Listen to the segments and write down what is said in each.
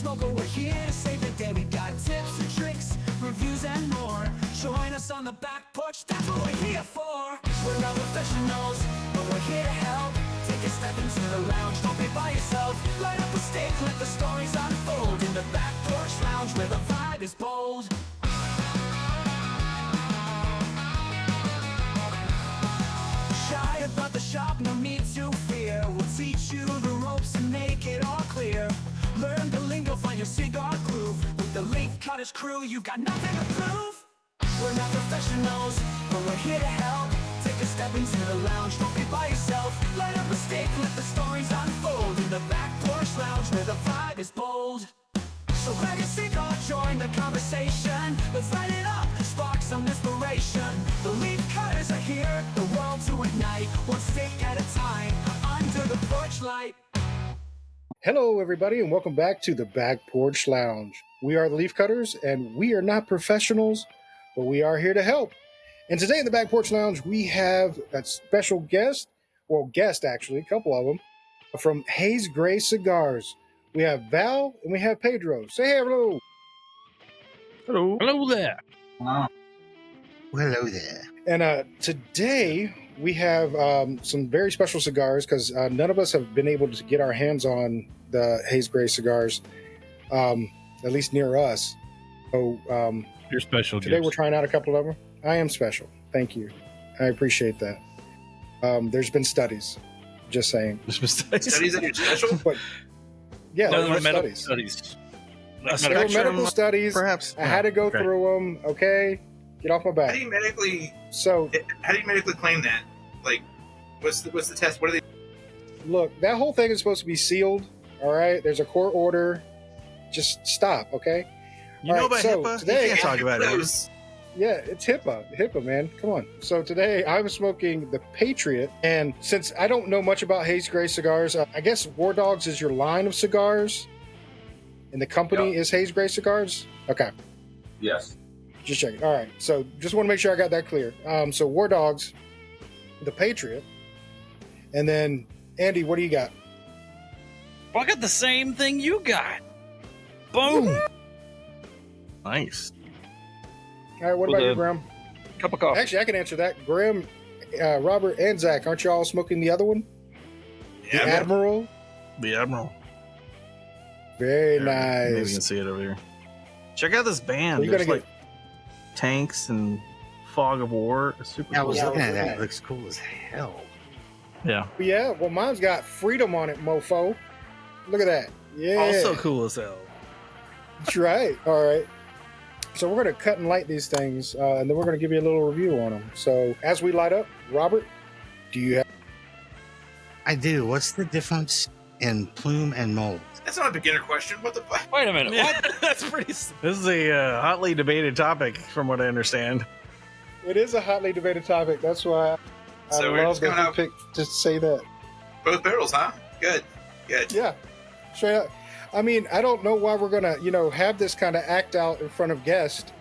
smoker, we're here to save the day. We got tips and tricks, reviews and more. Join us on the back porch, that's what we're here for. We're not professionals, but we're here to help. Take a step into the lounge, don't be by yourself. Light up a stick, let the stories unfold. In the back porch lounge where the vibe is bold. Shy about the shop, no need to fear. We'll teach you the ropes and make it all clear. Learn the lingo, find your cigar groove. With the Leaf Cutters crew, you got nothing to prove. We're not professionals, but we're here to help. Take a step into the lounge, don't be by yourself. Light up a stick, let the stories unfold. In the back porch lounge where the vibe is bold. So grab your cigar, join the conversation. Let's light it up, spark some inspiration. The Leaf Cutters are here, the world to ignite. One stick at a time, under the porch light. Hello, everybody, and welcome back to the Back Porch Lounge. We are the Leaf Cutters, and we are not professionals, but we are here to help. And today in the Back Porch Lounge, we have a special guest, actually, a couple of them, from Haze Gray Cigars. We have Val, and we have Pedro. Say hey, hello. Hello. Hello there. Wow. Hello there. And today we have some very special cigars because none of us have been able to get our hands on the Haze Gray cigars, at least near us. So You're special. today gifts. we're trying out a couple of them. I am special. Thank you. I appreciate that. There's been studies. Just saying. Studies that you're special? But yeah, No, there were medical studies. studies. There were medical studies. Perhaps. I had to go through them. Okay, get off my How back. do you medically So claim that? Like, what's the test? What are they? look, that whole thing is supposed to be sealed. All right, there's a court order. Just stop, okay? You know All about right, so HIPAA? today- You can't talk about it. Those- Yeah, it's HIPAA, man. Come on. So today I'm smoking the Patriot, and since I don't know much about Haze Gray cigars, I guess War Dogs is your line of cigars, and the company is Haze Gray Cigars. Okay, Yes. just checking. All right, so just want to make sure I got that clear. So War Dogs, the Patriot, and then Andy, what do you got? Well, I got the same thing you got. Boom. Nice. All right, what Well, about you, the- Graham? Cup of coffee. Actually, I can answer that. Graham, Robert, and Zach, aren't you all smoking the other one? The Yeah, Admiral. The Admiral. Very Maybe you nice. can see it over here. Check out this band. Well, you There's gotta like tanks and fog of war. It's super I cool. was Yeah, looking I at was that. looking It looks cool as hell. Yeah. Yeah, well, mine's got freedom on it, mofo. Look at that. Yeah. Also cool as hell. That's right. All right. So we're going to cut and light these things, and then we're going to give you a little review on them. So as we light up, Robert, do you have... I do. What's the difference in plume and mold? that's not a beginner question. What the fuck? Wait a minute. What? That's pretty. This is a hotly debated topic, from what I understand. It is a hotly debated topic. That's why I So we're love just going that you out picked to say that. both barrels, huh? Good. Yeah, straight up. I mean, I don't know why we're gonna, have this kind of act out in front of guests.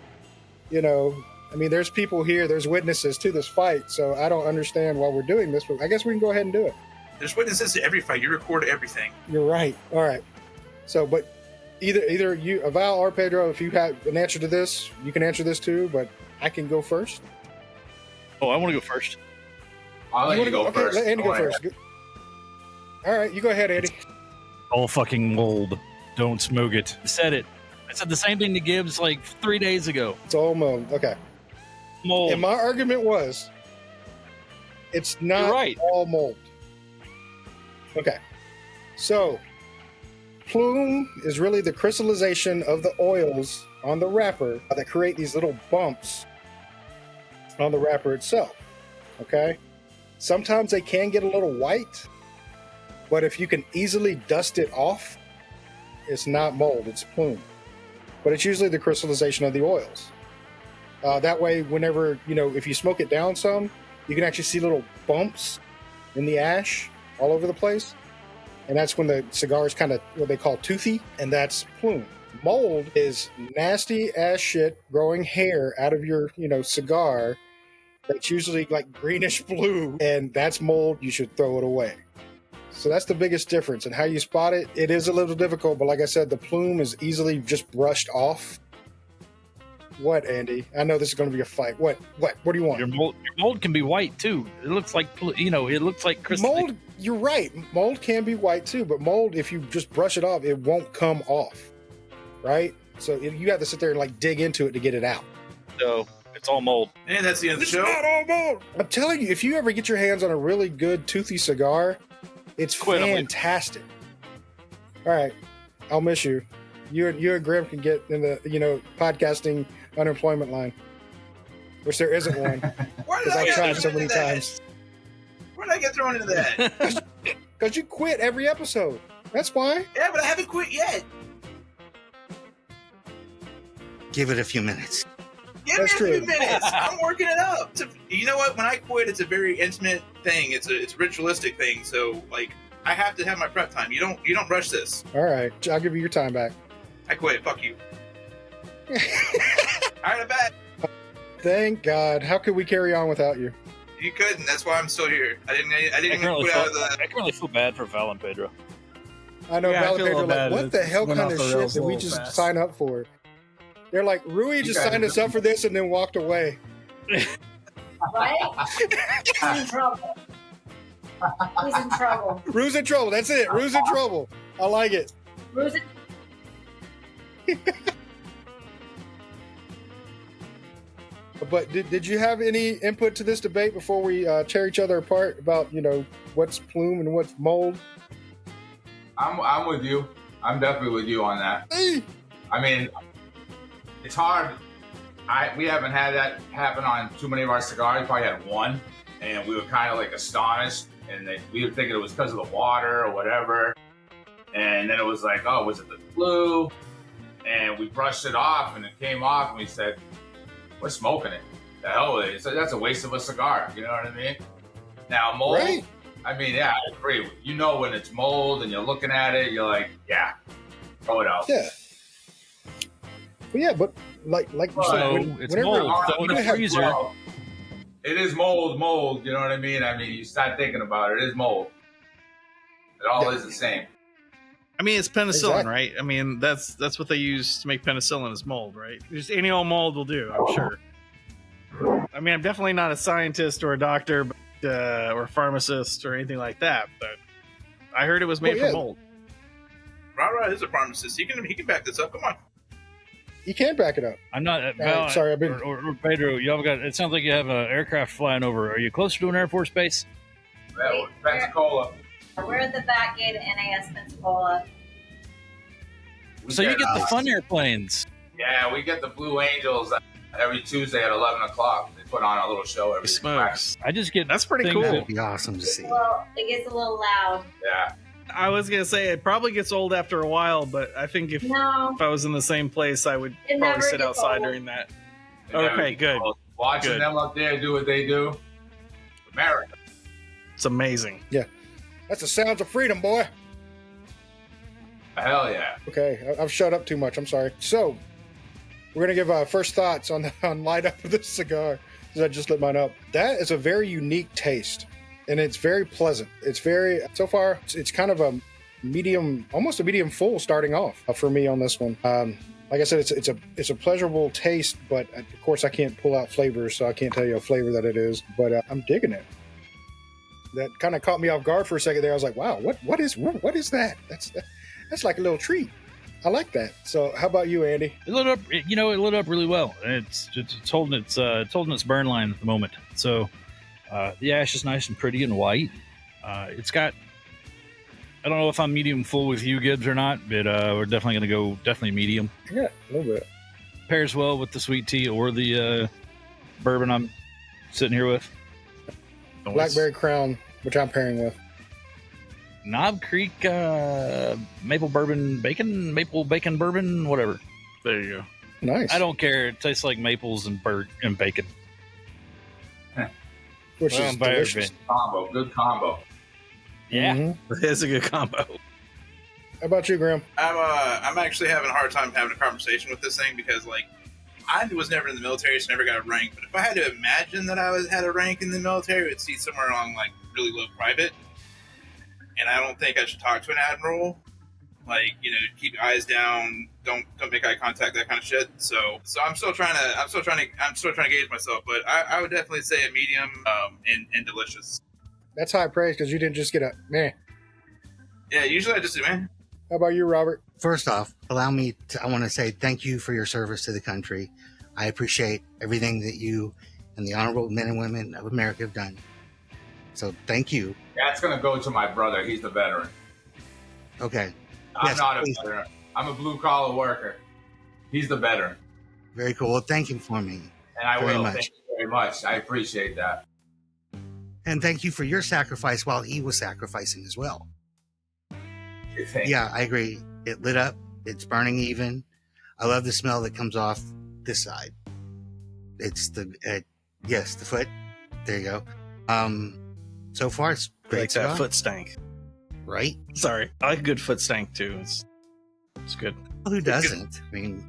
I mean, there's people here, there's witnesses to this fight, so I don't understand why we're doing this, but I guess we can go ahead and do it. There's witnesses to every fight. You record everything. You're right. All right. So, but either you, Val or Pedro, if you have an answer to this, you can answer this too, but I can go first. Oh, I want to go first. I'll let you go Okay, first. let Andy go first. Good. All right, you go ahead, Andy. All fucking mold. Don't smoke it. I said it. I said the same thing to Gibbs like 3 days ago. It's all mold. Okay. Mold. And my argument was, it's not You're right. all mold. Okay. So, plume is really the crystallization of the oils on the wrapper that create these little bumps on the wrapper itself. Okay? Sometimes they can get a little white, but if you can easily dust it off, it's not mold, it's plume. But it's usually the crystallization of the oils. That way, whenever, if you smoke it down some, you can actually see little bumps in the ash all over the place. And that's when the cigar is kind of what they call toothy, and that's plume. Mold is nasty ass shit growing hair out of your, cigar that's usually like greenish blue, and that's mold. You should throw it away. So that's the biggest difference. And how you spot it, it is a little difficult, but like I said, the plume is easily just brushed off. What, Andy? I know this is going to be a fight. What do you want? Your mold can be white too. It looks like, it looks like crystal. Mold, you're right. Mold can be white too, but mold, if you just brush it off, it won't come off, right? So you have to sit there and like dig into it to get it out. So it's all mold. And that's the end of the It's show. not all mold. I'm telling you, if you ever get your hands on a really good toothy cigar, it's Quit 'em. fantastic. All right, I'll miss you. You and Grim can get in the podcasting unemployment line, which there isn't one Why did because I I've get tried thrown so many into that? times. Where did I get thrown into that? Because you quit every episode. That's why. Yeah, but I haven't quit yet. Give it a few minutes. Give That's me a few true. minutes. I'm working it up. You know what? When I quit, it's a very intimate thing. It's a ritualistic thing. So like, I have to have my prep time. You don't rush this. All right, I'll give you your time back. I quit. Fuck you. All right, I'm back. Thank God. How could we carry on without you? You couldn't. That's why I'm still here. I didn't even really quit out of the. I can really feel bad for Val and Pedro. I know Yeah, I Val and feel a Pedro little like, bad. what the It hell went kind off of the shit rails did a we little just fast. sign up for? They're like, Rui just guys signed us up for this and then walked away. Right? He's in trouble. He's in trouble. Rue's in trouble. That's it. Rue's in trouble. I like it. Rue's in- But did you have any input to this debate before we tear each other apart about, what's plume and what's mold? I'm with you. I'm definitely with you on that. Hey! I mean, it's hard. We haven't had that happen on too many of our cigars. We probably had one, and we were kind of like astonished, and we were thinking it was because of the water or whatever. And then it was like, oh, was it the flu? And we brushed it off, and it came off, and we said, we're smoking it. The hell with it. So that's a waste of a cigar. You know what I mean? Now, mold, Right. I mean, yeah, I agree. You know when it's mold and you're looking at it, you're like, yeah, throw it out. Yeah. But yeah, but like you So, said, it's whenever mold. Alright, Throw it in you the have- freezer. Well, it is mold, you know what I mean? I mean, you start thinking about it, it is mold. It all is the same. I mean, it's penicillin, Exactly. right? I mean, that's what they use to make penicillin is mold, right? Just any old mold will do, I'm sure. I mean, I'm definitely not a scientist or a doctor, or a pharmacist or anything like that, but I heard it was made Well, yeah. from mold. Rara is a pharmacist. He can back this up. Come on. you can't back it up. I'm not. Val, sorry, I've been- or Pedro. Y'all got. It sounds like you have an aircraft flying over. Are you closer to an Air Force base? That was Pensacola. We're at the back gate of NAS Pensacola. So you get the fun airplanes. Yeah, we get the Blue Angels every Tuesday at 11 o'clock. They put on a little show every Smokes. I just get. That's pretty things cool. that- That'd be awesome to see. Well, it gets a little loud. Yeah. I was gonna say it probably gets old after a while, but I think if No, I was in the same place, I would It probably never sit gets outside old. during that. And then Okay, good. Watching Good. them up there do what they do. America. It's amazing. That's the sounds of freedom, boy. Hell yeah. Okay, I've shut up too much. I'm sorry. So, we're gonna give first thoughts on light up of this cigar because I just lit mine up. That is a very unique taste, and it's very pleasant. It's very so far. It's kind of a medium, almost a medium full starting off for me on this one. Like I said, it's a pleasurable taste, but of course I can't pull out flavors, so I can't tell you a flavor that it is. But I'm digging it. That kind of caught me off guard for a second there. I was like, wow, what is that? That's like a little treat. I like that. So how about you, Andy? It lit up. It lit up really well. It's holding its burn line at the moment. So the ash is nice and pretty and white. It's got. I don't know if I'm medium full with you, Gibbs, or not, but we're definitely going to go medium. Yeah, a little bit. Pairs well with the sweet tea or the bourbon I'm sitting here with. Blackberry Crown, which I'm pairing with. Knob Creek maple bacon bourbon, whatever. There you go. Nice. I don't care. It tastes like maples and bacon. Which Well, is bourbon. delicious. Combo. Good combo. Yeah. Mhm. It's a good combo. How about you, Graham? I'm actually having a hard time having a conversation with this thing because like I was never in the military, so never got a rank. But if I had to imagine that I had a rank in the military, it would see somewhere along like really low private. and I don't think I should talk to an admiral. Like, keep your eyes down, don't make eye contact, that kind of shit. So I'm still trying to gauge myself, but I would definitely say a medium, and delicious. That's high praise because you didn't just get a meh. Yeah, usually I just do, man. How about you, Robert? First off, I want to say thank you for your service to the country. I appreciate everything that you and the honorable men and women of America have done. So thank you. That's going to go to my brother. He's the veteran. Okay. I'm Yes, not please. a veteran. I'm a blue-collar worker. He's the veteran. Very cool. Well, thank you for me. And I Very will. much. Thank you very much. I appreciate that. And thank you for your sacrifice while he was sacrificing as well. Thank Yeah, I agree. It lit up. It's burning even. I love the smell that comes off this side. It's the foot. There you go. So far it's I great. like that cigar, foot stank. right? Sorry, I like a good foot stank too. It's good. Well, who doesn't? I mean,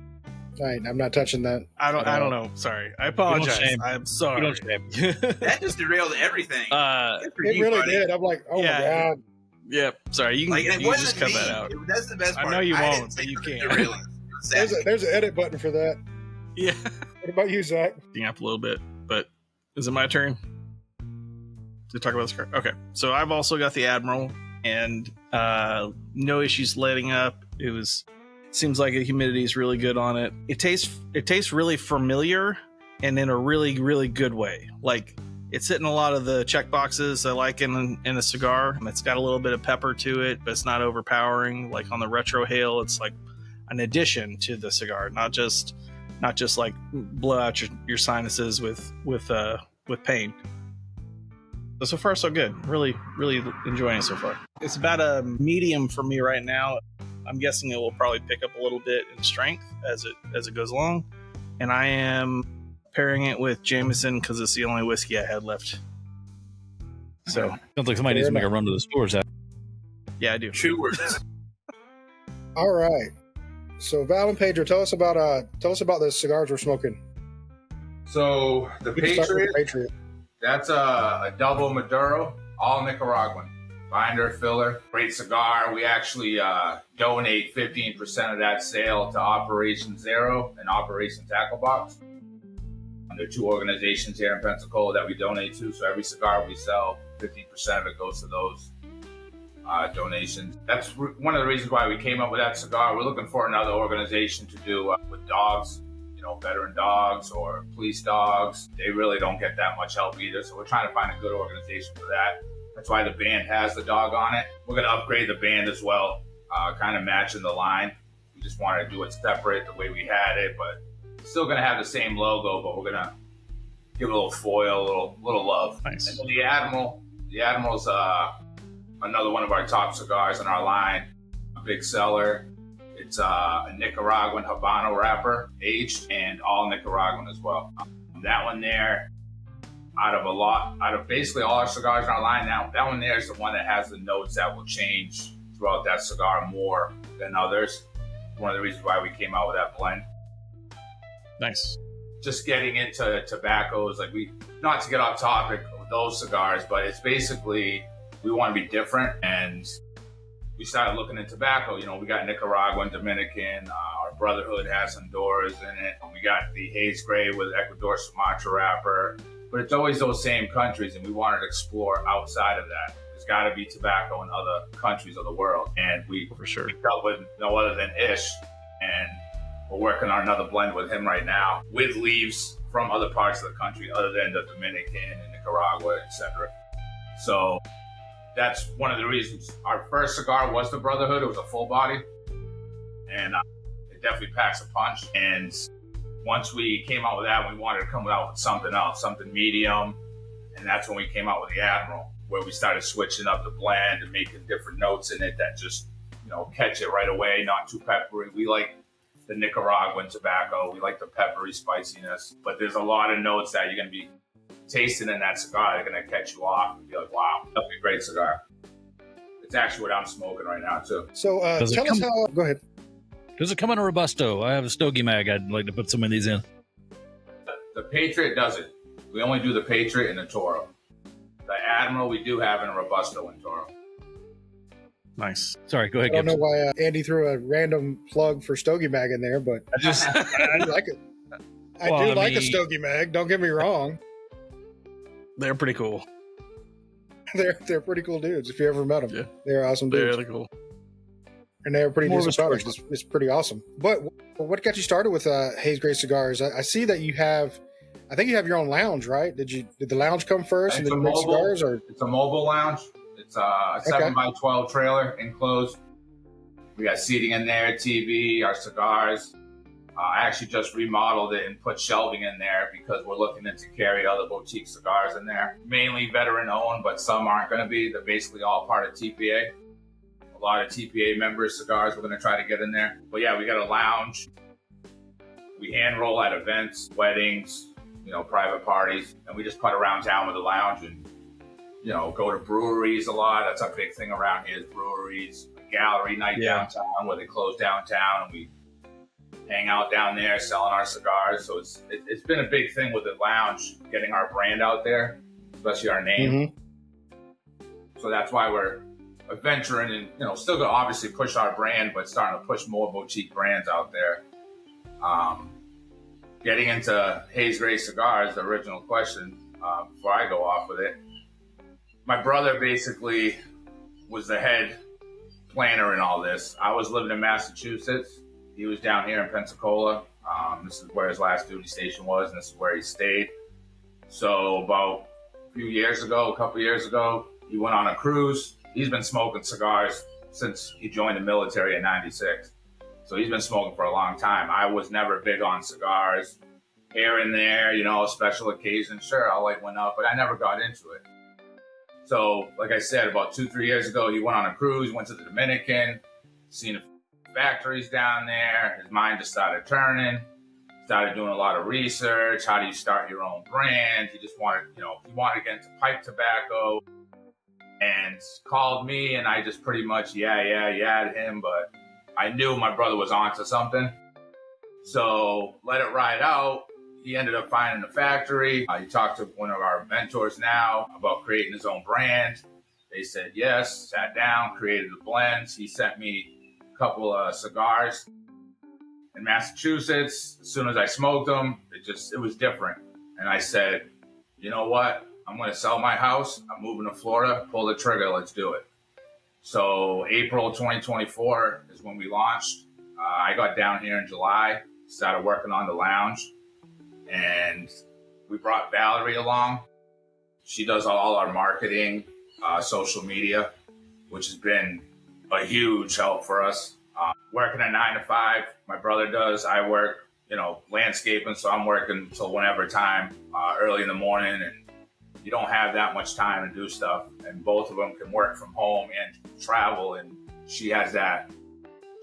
All right, I'm not touching that. I don't know. Sorry, I apologize. shame. I'm sorry. That just derailed everything. Good for It you, really buddy. did. I'm like, oh Yeah. my God. Yep. Sorry, you can, Like, and it you can wasn't just cut me. that out. That's the best I part. know you didn't won't, say but you it was can. derailing. It was Zach. There's an edit button for that. Yeah. What about you, Zach? Up a little bit, but is it my turn to talk about this card? Okay, so I've also got the Admiral, and no issues lighting up. Seems like the humidity is really good on it. It tastes really familiar, and in a really, really good way. Like, it's hitting a lot of the check boxes I like in a cigar. It's got a little bit of pepper to it, but it's not overpowering. Like on the Retro Hail, it's like an addition to the cigar, not just like blow out your sinuses with pain. So far so good. Really, really enjoying it so far. It's about a medium for me right now. I'm guessing it will probably pick up a little bit in strength as it goes along, and I am pairing it with Jameson because it's the only whiskey I had left. So Sounds like somebody needs to make a run to the stores. yeah, I do. True words. All right. So Val and Pedro, tell us about the cigars we're smoking. So the We can start with Patriot, the Patriot. that's a double Maduro, all Nicaraguan. Binder, filler, great cigar. We actually donate 15% of that sale to Operation Zero and Operation Tackle Box. There are two organizations here in Pensacola that we donate to. So every cigar we sell, 15% of it goes to those donations. That's one of the reasons why we came up with that cigar. We're looking for another organization to do with dogs, veteran dogs or police dogs. They really don't get that much help either. So we're trying to find a good organization for that. That's why the band has the dog on it. We're going to upgrade the band as well, kind of matching the line. We just wanted to do it separate the way we had it, but still going to have the same logo, but we're going to give it a little foil, a little love. Nice. And then the Admiral's another one of our top cigars in our line, a big seller. It's a Nicaraguan Habano wrapper, aged, and all Nicaraguan as well. That one there, out of basically all our cigars in our line now, that one there is the one that has the notes that will change throughout that cigar more than others. One of the reasons why we came out with that blend. Nice. Just getting into tobaccos, not to get off topic of those cigars, but it's basically, we want to be different, and we started looking at tobacco. We got Nicaraguan, Dominican, our Brotherhood has Honduras in it. We got the Haze Gray with Ecuador Sumatra wrapper, but it's always those same countries, and we wanted to explore outside of that. There's got to be tobacco in other countries of the world, and we For sure. dealt with no other than Ish, and we're working on another blend with him right now with leaves from other parts of the country other than the Dominican and Nicaragua, etc. So that's one of the reasons. Our first cigar was the Brotherhood. It was a full body, and it definitely packs a punch. And once we came out with that, we wanted to come out with something else, something medium, and that's when we came out with the Admiral, where we started switching up the blend and making different notes in it that just, catch it right away, not too peppery. We like the Nicaraguan tobacco. We like the peppery spiciness, but there's a lot of notes that you're going to be tasting in that cigar. They're going to catch you off and be like, wow, that's a great cigar. It's actually what I'm smoking right now, too. So Does it tell us come- how. Go ahead. Does it come in a Robusto? I have a Stogie mag. I'd like to put some of these in. The Patriot doesn't. We only do the Patriot and the Toro. The Admiral we do have in a Robusto and Toro. Nice. Sorry, go I ahead, don't know Gibbs. why Andy threw a random plug for Stogie Mag in there, but I just I like it. I Well, do I like a mean- Stogie Mag. Don't get me wrong. they're pretty cool. They're pretty cool dudes. If you ever met them, Yeah. they're awesome They're dudes, really cool. and they're pretty More of a decent product. story. It's pretty awesome. But what got you started with Haze Great Cigars? I see that you have. I think you have your own lounge, right? Did the lounge come first, and It's then a you make mobile. cigars, or It's a mobile lounge. It's a 7x12 trailer enclosed. We got seating in there, TV, our cigars. I actually just remodeled it and put shelving in there because we're looking to carry other boutique cigars in there. Mainly veteran owned, but some aren't going to be. They're basically all part of TPA. A lot of TPA members' cigars we're going to try to get in there. But yeah, we got a lounge. We hand roll at events, weddings, private parties, and we just put around town with the lounge and, go to breweries a lot. That's a big thing around here is breweries. Gallery night downtown where they close downtown and we hang out down there selling our cigars. So it's been a big thing with the lounge, getting our brand out there, especially our name. So that's why we're venturing and, still going to obviously push our brand, but starting to push more boutique brands out there. Getting into Haze Great Cigars, the original question, before I go off with it, my brother basically was the head planner in all this. I was living in Massachusetts. He was down here in Pensacola. This is where his last duty station was, and this is where he stayed. So about a couple years ago, he went on a cruise. He's been smoking cigars since he joined the military in '96. So he's been smoking for a long time. I was never big on cigars. Here and there, special occasions, sure, I'll light one up, but I never got into it. So, like I said, about 2-3 years ago, he went on a cruise, went to the Dominican, seen the factories down there. His mind just started turning, started doing a lot of research. How do you start your own brand? He just wanted, he wanted to get into pipe tobacco and called me, and I just pretty much, yeah him, but I knew my brother was onto something. So let it ride out. He ended up finding a factory. He talked to one of our mentors now about creating his own brand. They said yes, sat down, created the blends. He sent me a couple of cigars in Massachusetts. As soon as I smoked them, it was different. And I said, you know what? I'm going to sell my house. I'm moving to Florida. Pull the trigger. Let's do it. So April 2024 is when we launched. I got down here in July, started working on the lounge, and we brought Valerie along. She does all our marketing, social media, which has been a huge help for us. Working a 9 to 5, my brother does. I work, landscaping, so I'm working till whenever time, early in the morning, and you don't have that much time to do stuff. And both of them can work from home and travel, and she has that.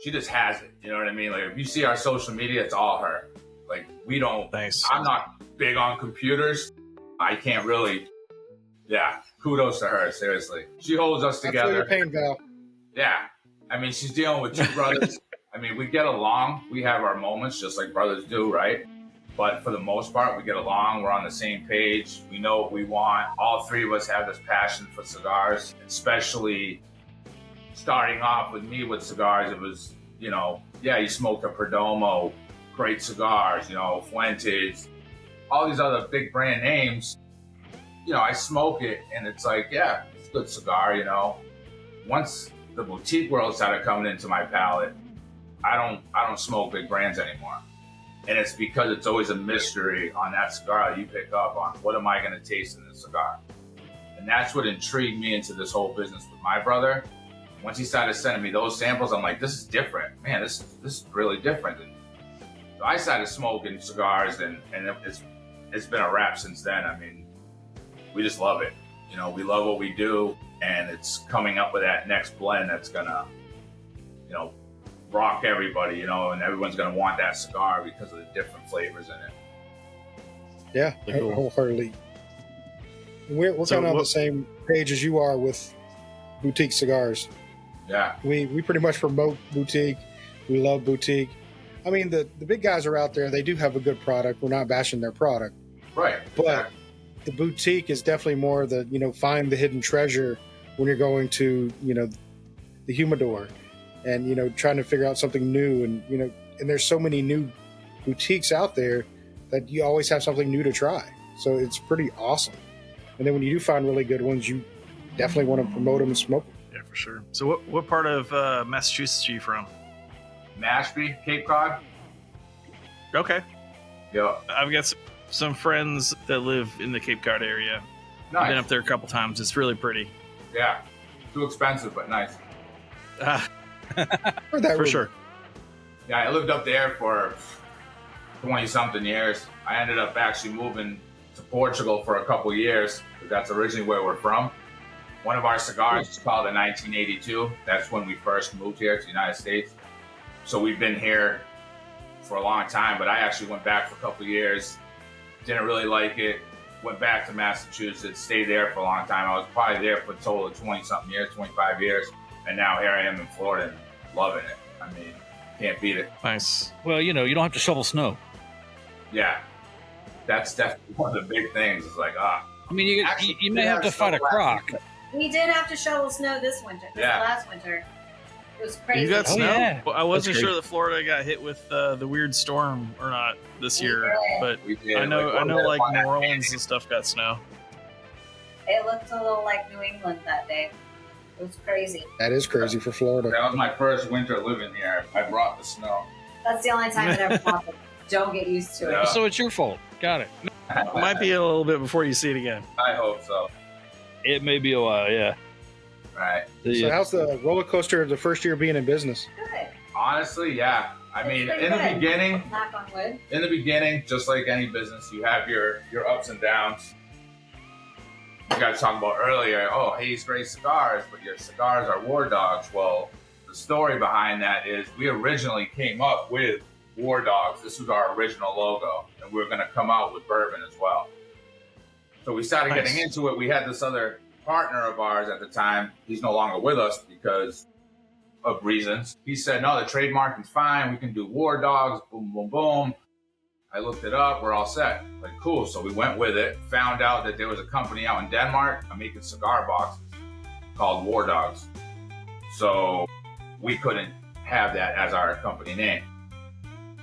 She just has it. You know what I mean? Like, if you see our social media, it's all her. Like, we don't. Nice. I'm not big on computers. I can't really. Yeah. Kudos to her. Seriously, she holds us I feel your together. pain, Val. Yeah. I mean, she's dealing with two brothers. I mean, we get along. We have our moments just like brothers do, right? But for the most part, we get along. We're on the same page. We know what we want. All three of us have this passion for cigars, especially starting off with me with cigars. It was, you smoked a Perdomo, great cigars, Fuentes, all these other big brand names. I smoke it and it's like, yeah, it's a good cigar, Once the boutique world started coming into my palate, I don't smoke big brands anymore. And it's because it's always a mystery on that cigar that you pick up on. What am I going to taste in this cigar? And that's what intrigued me into this whole business with my brother. Once he started sending me those samples, I'm like, this is different. Man, this is really different. And so I started smoking cigars, and it's been a wrap since then. I mean, we just love it. We love what we do, and it's coming up with that next blend that's going to, rock everybody, and everyone's going to want that cigar because of the different flavors in it. Yeah, Cool. wholeheartedly. We're So kind of on what- the same page as you are with boutique cigars. Yeah. We pretty much promote boutique. We love boutique. I mean, the big guys are out there. They do have a good product. We're not bashing their product. Right. But the boutique is definitely more the, find the hidden treasure when you're going to, the humidor, and trying to figure out something new, and there's so many new boutiques out there that you always have something new to try. So it's pretty awesome. And then when you do find really good ones, you definitely want to promote them and smoke them. Yeah, for sure. So what part of Massachusetts are you from? Mashpee, Cape Cod. Okay. Yeah. I've got some friends that live in the Cape Cod area. I've Nice. been up there a couple times. It's really pretty. Yeah. Too expensive, but nice. Heard that For sure. Yeah, I lived up there for 20-something years. I ended up actually moving to Portugal for a couple years, because that's originally where we're from. One of our cigars is called a 1982. That's when we first moved here to the United States. So we've been here for a long time, but I actually went back for a couple years. Didn't really like it. Went back to Massachusetts, stayed there for a long time. I was probably there for a total of 20-something years, 25 years. And now here I am in Florida and loving it. I mean, can't beat it. Nice. Well, you don't have to shovel snow. Yeah. That's definitely one of the big things. It's like, I mean, Actually, you may have to fight a croc. We did have to shovel snow this winter. Yeah. Last winter. It was crazy. You got Oh, snow? yeah. Well, I wasn't That's sure great. that Florida got hit with the weird storm or not this year, but we did. I know like one New Orleans and stuff got snow. It looked a little like New England that day. It was crazy. That is crazy for Florida. That was my first winter living here. I brought the snow. That's the only time it ever happened. Don't get used to it. Yeah. So it's your fault. Got it. It might be a little bit before you see it again. I hope so. It may be a while, yeah. Right. So how's the roller coaster of the first year being in business? Good. Honestly, yeah. I It's mean, pretty in the good. beginning, Knock on wood. just like any business, you have your ups and downs. You guys talked about earlier, Haze Gray cigars, but your cigars are War Dogs. Well, the story behind that is we originally came up with War Dogs. This was our original logo, and we were going to come out with bourbon as well. So we started Nice. getting into it. We had this other partner of ours at the time. He's no longer with us because of reasons. He said, no, the trademark is fine. We can do War Dogs, boom, boom, boom. I looked it up. We're all set. Like, cool. So we went with it. Found out that there was a company out in Denmark making cigar boxes called War Dogs. So we couldn't have that as our company name.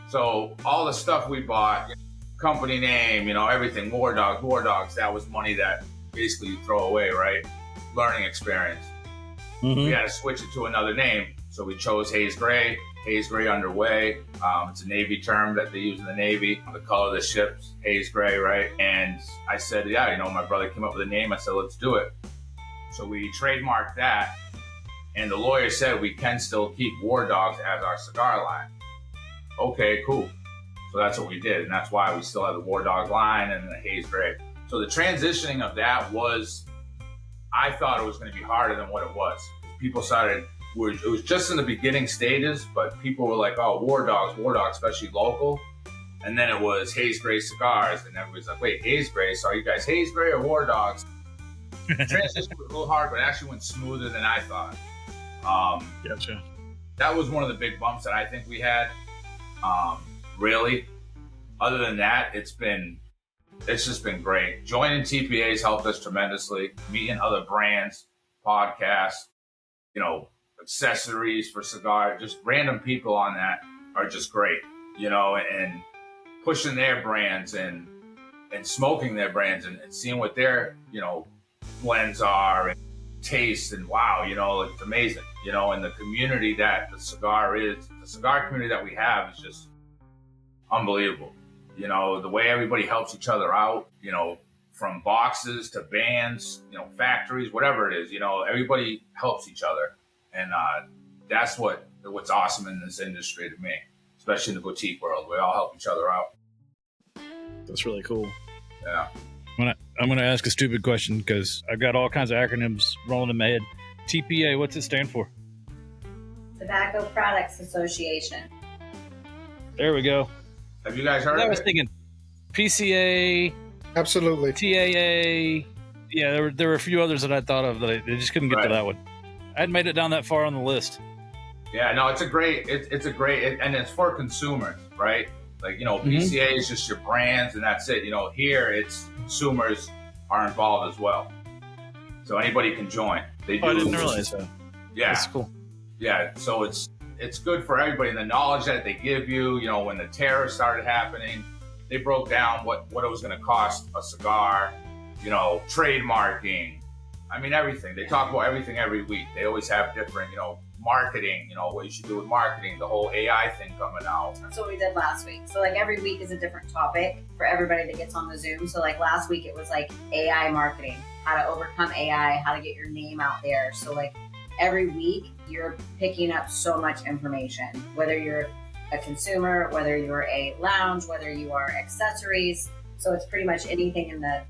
So all the stuff we bought, company name, everything, War Dogs, that was money that basically you throw away, right? Learning experience. Mhm. We had to switch it to another name. So we chose Haze Gray underway. It's a Navy term that they use in the Navy. The color of the ship's Haze Gray, right? And I said, yeah, my brother came up with a name. I said, let's do it. So we trademarked that. And the lawyer said we can still keep War Dogs as our cigar line. Okay, cool. So that's what we did. And that's why we still have the War Dogs line and the Haze Gray. So the transitioning of that was, I thought it was going to be harder than what it was. People started, it was just in the beginning stages, but people were like, oh, War Dogs, especially local. And then it was Haze Gray cigars. And everybody's like, wait, Haze Gray? So are you guys Haze Gray or War Dogs? The transition was a little hard, but it actually went smoother than I thought. Gotcha. That was one of the big bumps that I think we had. Really, other than that, it's just been great. Joining TPA's helped us tremendously. Meeting other brands, podcasts, accessories for cigar, just random people on that are just great, and pushing their brands and smoking their brands and seeing what their, blends are and taste, and wow, it's amazing, and the community that the cigar community that we have is just unbelievable. The way everybody helps each other out, from boxes to bands, factories, whatever it is, everybody helps each other. And that's what's awesome in this industry to me, especially in the boutique world. We all help each other out. That's really cool. Yeah. I'm gonna ask a stupid question because I've got all kinds of acronyms rolling in my head. TPA, what's it stand for? Tobacco Products Association. There we go. Have you guys heard I of was it? thinking PCA, Absolutely. TAA. Yeah, there were a few others that I thought of that I just couldn't get to Right. that one. I hadn't made it down that far on the list. Yeah, no, it's a great, and it's for consumers, right? Like, PCA is just your brands and that's it. Here it's consumers are involved as well. So anybody can join. They do. Oh, I didn't realize that. Yeah. That's cool. Yeah, so it's good for everybody. And the knowledge that they give you, you know, when the tariffs started happening, they broke down what it was going to cost a cigar, you know, trademarking. I mean, everything. They talk about everything every week. They always have different, you know, marketing, you know, what you should do with marketing, the whole AI thing coming out. That's what we did last week. So like every week is a different topic for everybody that gets on the Zoom. So like last week it was like AI marketing, how to overcome AI, how to get your name out there. So like every week you're picking up so much information, whether you're a consumer, whether you're a lounge, whether you are accessories. So it's pretty much anything in the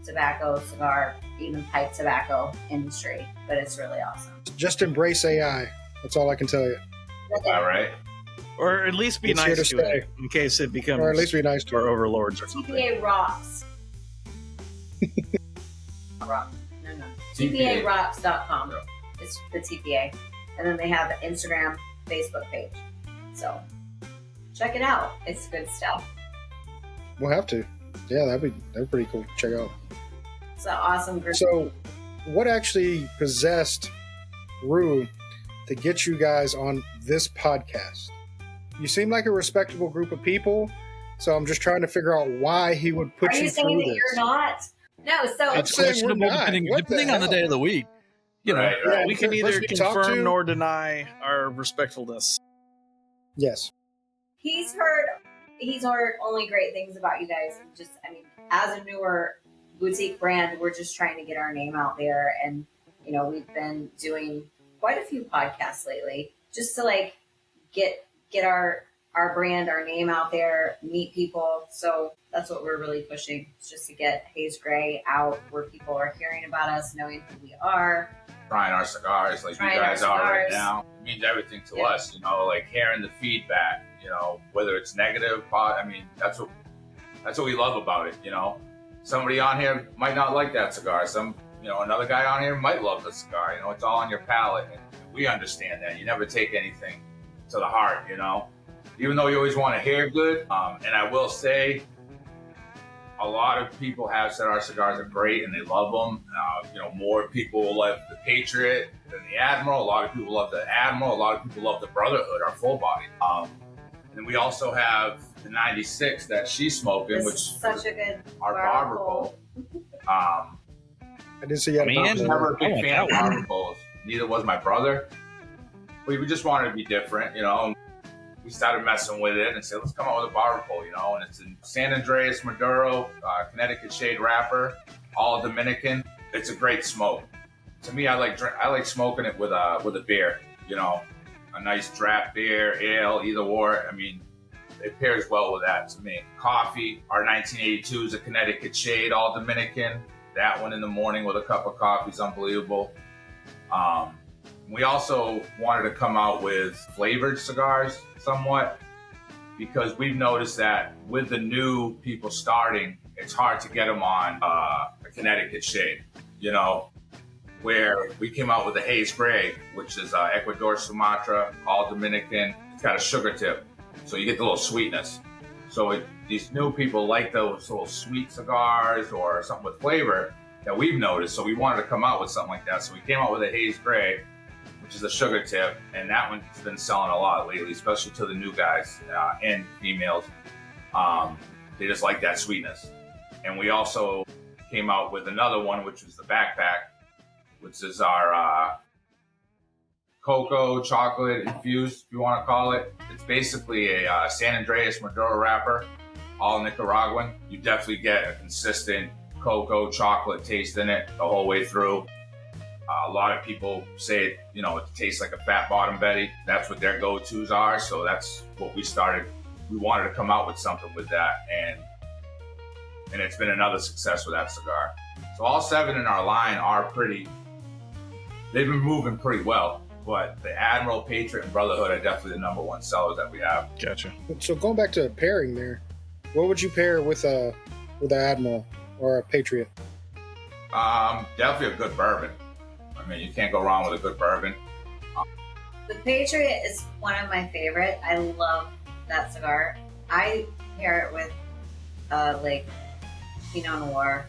tobacco, cigar, even pipe tobacco industry, but it's really awesome. Just embrace AI. That's all I can tell you. All right. Or at least be It's here nice to to stay. it in case it becomes Or at least be nice to our it. overlords or something. TPA rocks. Rock. No. TPArocks.com. Yeah. It's the TPA. And then they have an Instagram, Facebook page. So check it out. It's good stuff. We'll have to. Yeah, that'd be pretty cool to check out. It's an awesome group. So, what actually possessed Rue to get you guys on this podcast? You seem like a respectable group of people, so I'm just trying to figure out why he would put Are you you saying through that this. you're not? No, so I'd say we're Questionable not. depending, What the depending on the hell? day of the week. You know, Right. Yeah, We can the neither person you talk confirm to- nor deny our respectfulness. Yes. he's heard only great things about you guys. Just, I mean, as a newer boutique brand, we're just trying to get our name out there. And, you know, we've been doing quite a few podcasts lately just to like get our brand, our name out there, meet people. So that's what we're really pushing. It's just to get Haze Gray out where people are hearing about us, knowing who we are. Trying our cigars like Trying you our guys are right cigars. now. It means everything to Yeah. us, you know, like hearing the feedback, you know, whether it's negative, I mean, that's what we love about it, you know. Somebody on here might not like that cigar. Another guy on here might love the cigar. You know, it's all on your palate, and we understand that. You never take anything to the heart, you know. Even though you always want to hear good, and I will say, a lot of people have said our cigars are great and they love them. More people love the Patriot than the Admiral. A lot of people love the Admiral. A lot of people love the Brotherhood, our full body. And then we also have the 96 that she's smoking, This which is such a good our barber barber pole. pole. I didn't see you had a Man. I was box. never a big I want fan of that one. barber poles. Neither was my brother. We just wanted to be different, you know. We started messing with it and said, let's come out with a barber pole, you know. And it's in San Andreas Maduro, Connecticut shade wrapper, all Dominican. It's a great smoke. To me, I like smoking it with a beer, you know, a nice draft beer, ale, either or. I mean, it pairs well with that to me. Coffee, our 1982 is a Connecticut shade, all Dominican. That one in the morning with a cup of coffee is unbelievable. We also wanted to come out with flavored cigars somewhat, because we've noticed that with the new people starting, it's hard to get them on a Connecticut shade, you know, where we came out with the Haze Gray, which is Ecuador, Sumatra, all Dominican. It's got a sugar tip, so you get the little sweetness. So these new people like those little sweet cigars or something with flavor that we've noticed. So we wanted to come out with something like that. So we came out with a Haze Gray, which is a sugar tip, and that one's been selling a lot lately, especially to the new guys and females. They just like that sweetness. And we also came out with another one, which was the backpack, which is our cocoa chocolate infused, if you want to call it. It's basically a San Andreas Maduro wrapper, all Nicaraguan. You definitely get a consistent cocoa chocolate taste in it the whole way through. A lot of people say, you know, it tastes like a Fat Bottom Betty. That's what their go-tos are. So that's what we started. We wanted to come out with something with that, and it's been another success with that cigar. So all 7 in our line are they've been moving pretty well. But the Admiral, Patriot, and Brotherhood are definitely the number one sellers that we have. Gotcha. So going back to pairing there, what would you pair with an Admiral or a Patriot? Definitely a good bourbon. I mean, you can't go wrong with a good bourbon. The Patriot is one of my favorite. I love that cigar. I pair it with like Pinot Noir,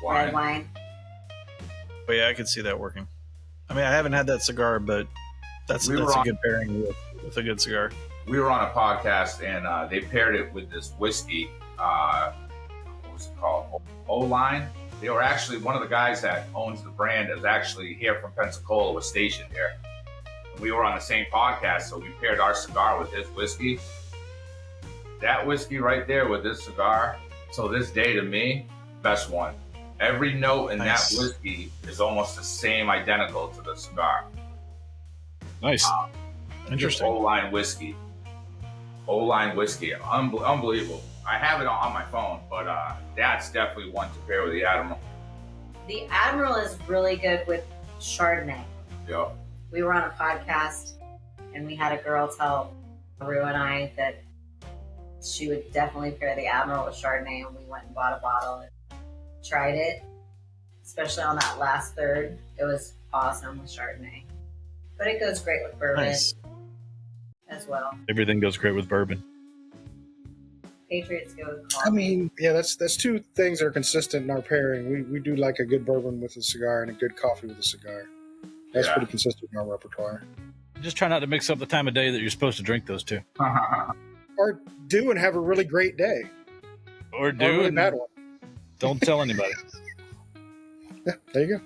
red wine. But yeah, I could see that working. I mean, I haven't had that cigar, but That's We were a on- good pairing with a good cigar. We were on a podcast and they paired it with this whiskey. What was it called? O-Line. They were actually, one of the guys that owns the brand is actually here from Pensacola, was stationed here. And we were on the same podcast, so we paired our cigar with his whiskey. That whiskey right there with this cigar, so this day to me, best one. Every note in Nice. that whiskey is almost the same, identical to the cigar. Nice. Interesting. O-Line whiskey. O-Line whiskey. Unbelievable. I have it on my phone, but that's definitely one to pair with the Admiral. The Admiral is really good with Chardonnay. Yeah. We were on a podcast and we had a girl tell Rue and I that she would definitely pair the Admiral with Chardonnay, and we went and bought a bottle and tried it, especially on that last third. It was awesome with Chardonnay. But it goes great with bourbon Nice. as well. Everything goes great with bourbon. Patriots go with I coffee. mean, yeah, that's two things that are consistent in our pairing. We do like a good bourbon with a cigar and a good coffee with a cigar. That's Yeah. pretty consistent in our repertoire. Just try not to mix up the time of day that you're supposed to drink those two. Or do and have a really great day. Or Or a do really and bad one. don't tell anybody. Yeah, there you go.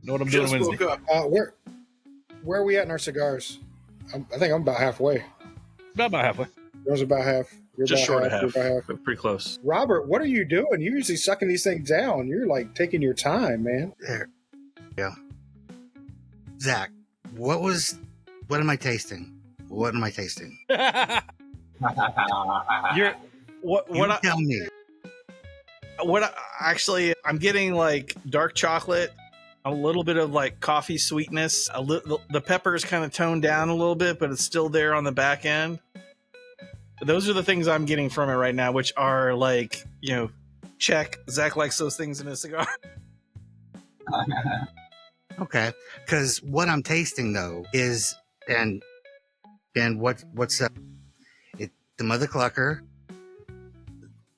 Know what I'm doing Just Wednesday. woke up. Where are we at in our cigars? I think I'm about halfway. About halfway. Yours about half. You're Just about short of You're half. about half. But pretty close. Robert, what are you doing? You're usually sucking these things down. You're like taking your time, man. There. Yeah. Zach, what am I tasting? What am I tasting? You're what You I, tell me. actually I'm getting like dark chocolate, a little bit of like coffee sweetness, the pepper's kind of toned down a little bit, but it's still there on the back end. Those are the things I'm getting from it right now, which are like, check. Zach likes those things in his cigar. Okay. Because what I'm tasting though is and what's up? The Mother Clucker,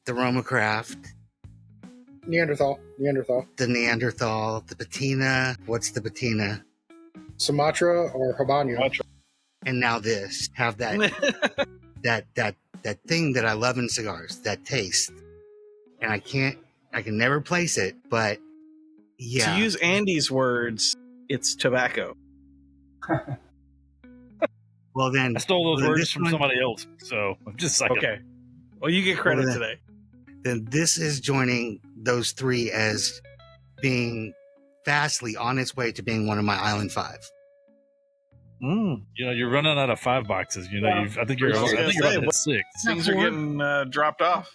the Roma Craft, Neanderthal. the Neanderthal, the Patina. What's the Patina? Sumatra or Habano. And now this. Have that that thing that I love in cigars, that taste. And I can never place it, but yeah. To use Andy's words, it's tobacco. Well then I stole those Well, words this from one- somebody else, so I'm just saying. Okay. Well, you get credit Well, today. then this is joining those three as being fastly on its way to being one of my Island Five. You're running out of 5 boxes. I think you're. I was I gonna think you're say, up at 6. Things are getting dropped off.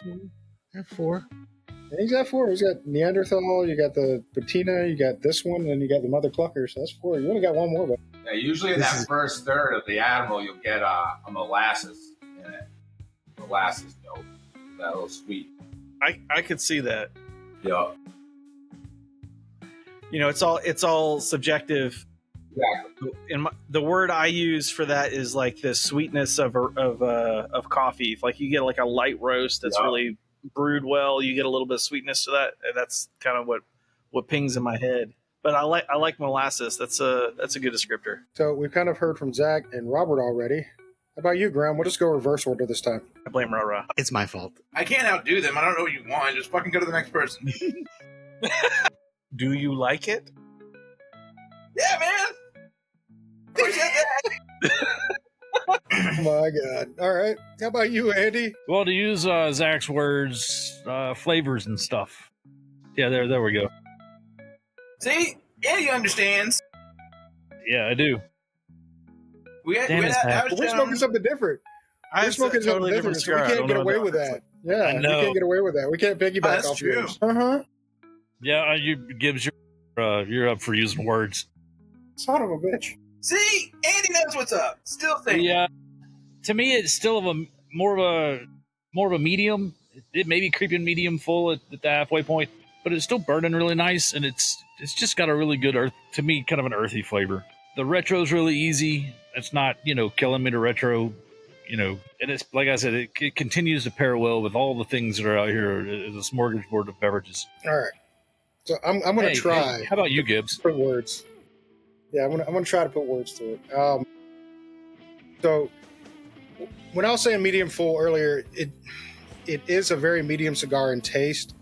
Four. And he's got 4. He's got Neanderthal, you got the Patina, you got this one, and you got the Mother Clucker. So that's 4. You only got one more, but Yeah, usually in that first third of the Admiral, you'll get a molasses in it. Molasses note. That little sweet. I could see that. Yeah. It's all subjective. Exactly. The word I use for that is like the sweetness of coffee. If like you get like a light roast that's really brewed well, you get a little bit of sweetness to that, and that's kind of what pings in my head. But I like molasses. That's a good descriptor. so we've kind of heard from Zach and Robert already. How about you, Graham? We'll just go reverse order this time. I blame Rara. It's my fault. I can't outdo them. I don't know what you want. Just fucking go to the next person. Do you like it? Yeah, man. Of course you have that. Oh my God. All right. How about you, Andy? Well, to use Zach's words, flavors and stuff. Yeah, there we go. See, Andy understands. Yeah, I do. We had, Damn we it, had Zach. I was We're down- smoking something different. I We're have smoking a totally something different different. So cigar. we I can't don't get know away what with that. Yeah, I we know. can't get away with that. We can't piggyback That's off true. yours. Uh-huh. Yeah, you Gibbs, you're up for using words. Son of a bitch. See, Andy knows what's up. Still saying. Yeah, to me, it's still more of a medium. It may be creeping medium full at the halfway point, but it's still burning really nice, and it's just got a really good earth, to me, kind of an earthy flavor. The retro's really easy. It's not killing me to retro, and it's like I said, it continues to pair well with all the things that are out here as a smorgasbord of beverages. All right. So I'm going to try. Hey, how about you, Gibbs? Put words. Yeah, I'm gonna try to put words to it. So when I was saying medium full earlier, it is a very medium cigar in taste,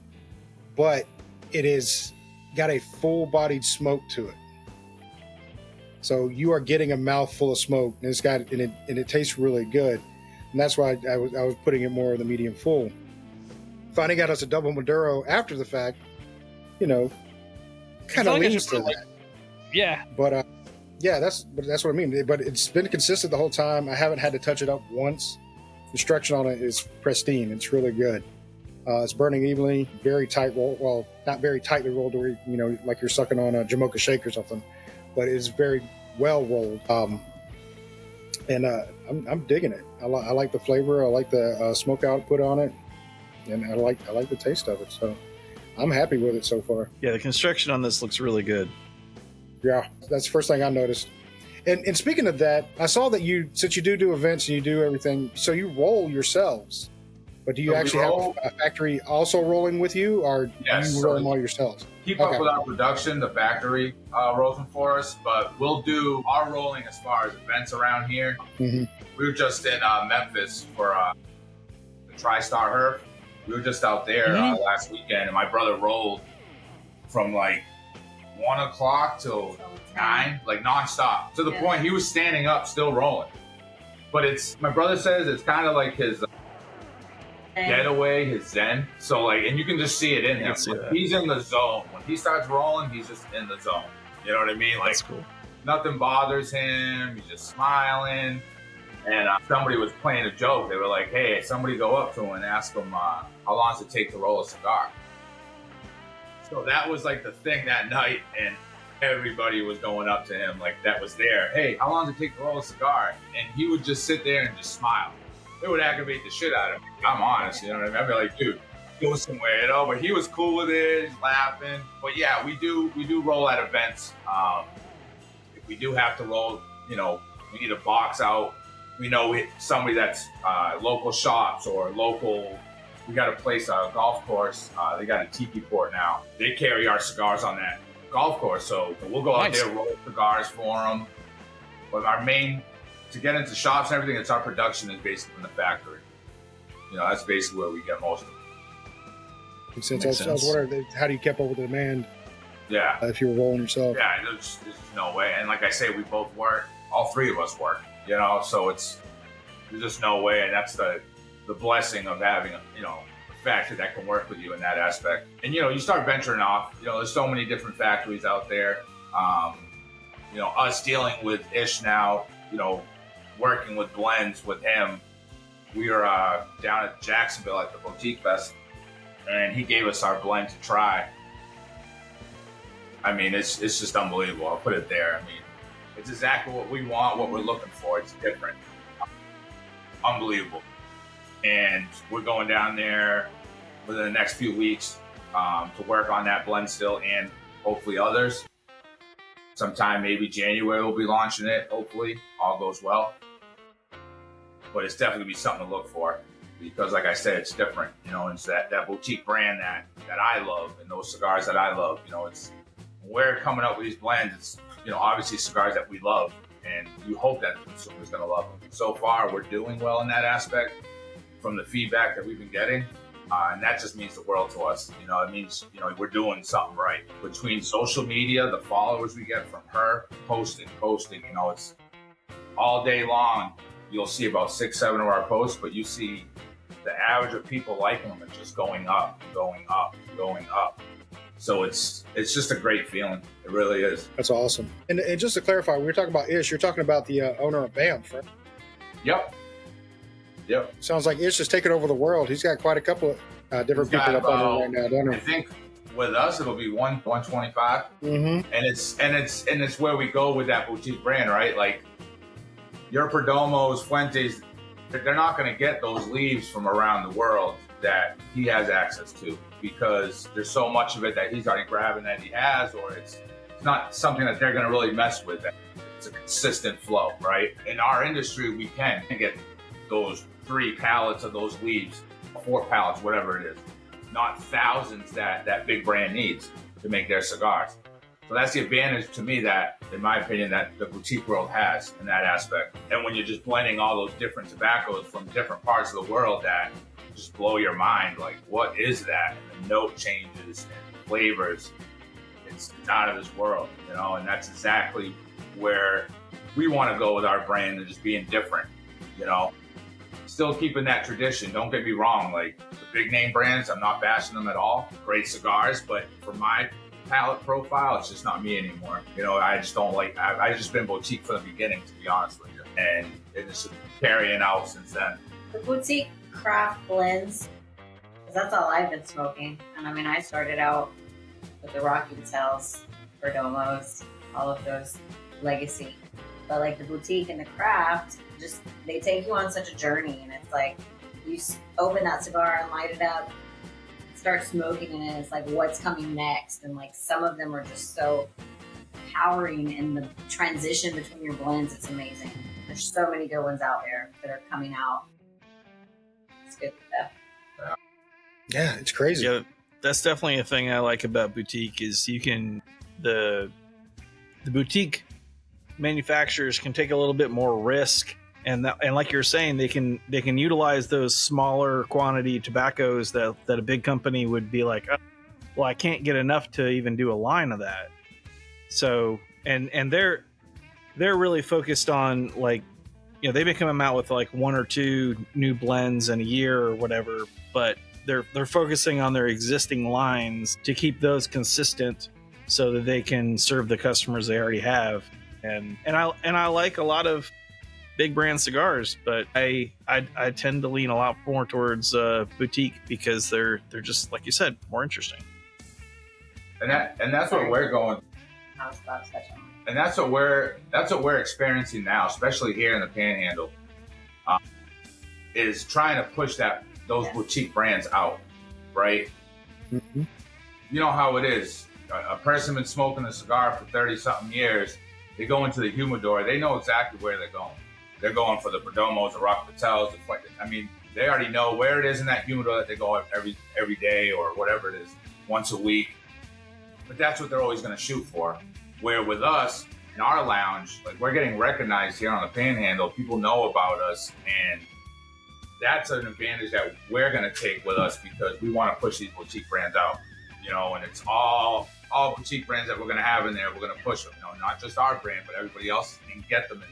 but it is got a full-bodied smoke to it. So you are getting a mouthful of smoke, and it tastes really good, and that's why I was putting it more in the medium full. Finding out it's a double Maduro after the fact, kind of leans to that. Yeah, but that's what I mean. But it's been consistent the whole time. I haven't had to touch it up once. The instruction on it is pristine. It's really good. It's burning evenly, very tight roll. Well, not very tightly rolled, where like you're sucking on a Jamocha shake or something, but it's very well rolled. And I'm digging it. I like the flavor. I like the smoke output on it, and I like the taste of it. So I'm happy with it so far. Yeah, the construction on this looks really good. Yeah, that's the first thing I noticed. And speaking of that, I saw that since you do events and you do everything, so you roll yourselves. But do you actually have a factory also rolling with you, or Yes, you roll them all yourselves? Keep up with our production. The factory rolls them for us, but we'll do our rolling as far as events around here. Mm-hmm. We were just in Memphis for the TriStar Herb. We were just out there last weekend, and my brother rolled from like 1 o'clock till 9, like nonstop, to the point he was standing up still rolling. But my brother says it's kind of like his getaway, his zen. So and you can just see it in him. He's in the zone. When he starts rolling, he's just in the zone. You know what I mean? Like, that's cool. Nothing bothers him. He's just smiling. And somebody was playing a joke. They were like, hey, somebody go up to him and ask him, how long does it take to roll a cigar? So that was like the thing that night, and everybody was going up to him like that was there. Hey, how long does it take to roll a cigar? And he would just sit there and just smile. It would aggravate the shit out of me. I'm honest, you know what I mean? I'd be like, dude, go somewhere, But he was cool with it, he's laughing. But yeah, we do roll at events. If we do have to roll, we need a box out. We know somebody that's local shops or local. We got a place, a golf course. They got a tiki port now. They carry our cigars on that golf course, so we'll go out there, roll cigars for them. But our main, to get into shops and everything, it's our production is basically in the factory. That's basically where we get most of it. Makes sense. I was wondering, how do you keep up with the demand? Yeah. If you were rolling yourself. Yeah, there's no way. And like I say, we both work. All three of us work. So there's just no way, and that's the blessing of having a factory that can work with you in that aspect. And you start venturing off. There's so many different factories out there. Us dealing with Ish now. Working with blends with him. We were down at Jacksonville at the Boutique Fest, and he gave us our blend to try. I mean, it's just unbelievable. I'll put it there. I mean, it's exactly what we want, what we're looking for. It's different. Unbelievable. And we're going down there within the next few weeks to work on that blend still, and hopefully others. Sometime maybe January we'll be launching it. Hopefully all goes well. But it's definitely gonna be something to look for, because like I said, it's different. It's that boutique brand that I love, and those cigars that I love. It's we're coming up with these blends. It's obviously cigars that we love, and you hope that the consumer's gonna love them. So far, we're doing well in that aspect from the feedback that we've been getting. And that just means the world to us. It means, we're doing something right. Between social media, the followers we get from her, posting, it's all day long. You'll see about 6-7 of our posts, but you see the average of people liking them is just going up. So it's just a great feeling. It really is. That's awesome. And just to clarify, when we're talking about Ish, you're talking about the owner of BAMF, right? Yep. Sounds like Ish is taking over the world. He's got quite a couple of different people up on him right now, don't he? I think with us it'll be 125. Mm-hmm. And it's where we go with that boutique brand, right? Like your Perdomos, Fuentes, they're not going to get those leaves from around the world that he has access to, because there's so much of it that he's already grabbing that he has, or it's not something that they're going to really mess with. It's a consistent flow, right? In our industry, we can get those 3 pallets of those leaves, 4 pallets, whatever it is, not thousands that big brand needs to make their cigars. So that's the advantage to me that, in my opinion, that the boutique world has in that aspect. And when you're just blending all those different tobaccos from different parts of the world that just blow your mind, like, what is that? And the note changes and flavors, it's out of this world, you know, and that's exactly where we want to go with our brand and just being different, you know. Still keeping that tradition, don't get me wrong, like the big name brands, I'm not bashing them at all. Great cigars, but for my palate profile, it's just not me anymore. You know, I just don't like, I just been boutique from the beginning, to be honest with you. And it's carrying out since then. The boutique craft blends, because that's all I've been smoking. And I mean, I started out with the Rocky Tales, Perdomos, all of those legacy. But like the boutique and the craft, just they take you on such a journey, and it's like you open that cigar and light it up, start smoking, and it's like what's coming next. And like some of them are just so powering in the transition between your blends. It's amazing. There's so many good ones out there that are coming out. It's good stuff. Yeah, it's crazy. Yeah, that's definitely a thing I like about boutique is you can the boutique manufacturers can take a little bit more risk, and like you're saying, they can utilize those smaller quantity tobaccos that a big company would be like, oh, well, I can't get enough to even do a line of that. So and they're really focused on, like, you know, they've been coming out with like 1 or 2 new blends in a year or whatever, but they're focusing on their existing lines to keep those consistent so that they can serve the customers they already have. And I like a lot of big brand cigars, but I tend to lean a lot more towards boutique because they're just, like you said, more interesting. And that's what we're going. I was about to touch on. And that's what we're experiencing now, especially here in the Panhandle, is trying to push those boutique brands out, right? Mm-hmm. You know how it is. A person been smoking a cigar for 30-something years. They go into the humidor. They know exactly where they're going. They're going for the Perdomos, the Rock Patels. I mean, they already know where it is in that humidor that they go every day or whatever it is, once a week. But that's what they're always going to shoot for. Where with us, in our lounge, like, we're getting recognized here on the Panhandle. People know about us, and that's an advantage that we're going to take with us because we want to push these boutique brands out, you know, and it's all boutique brands that we're going to have in there. We're going to push them, you know, not just our brand, but everybody else, and get them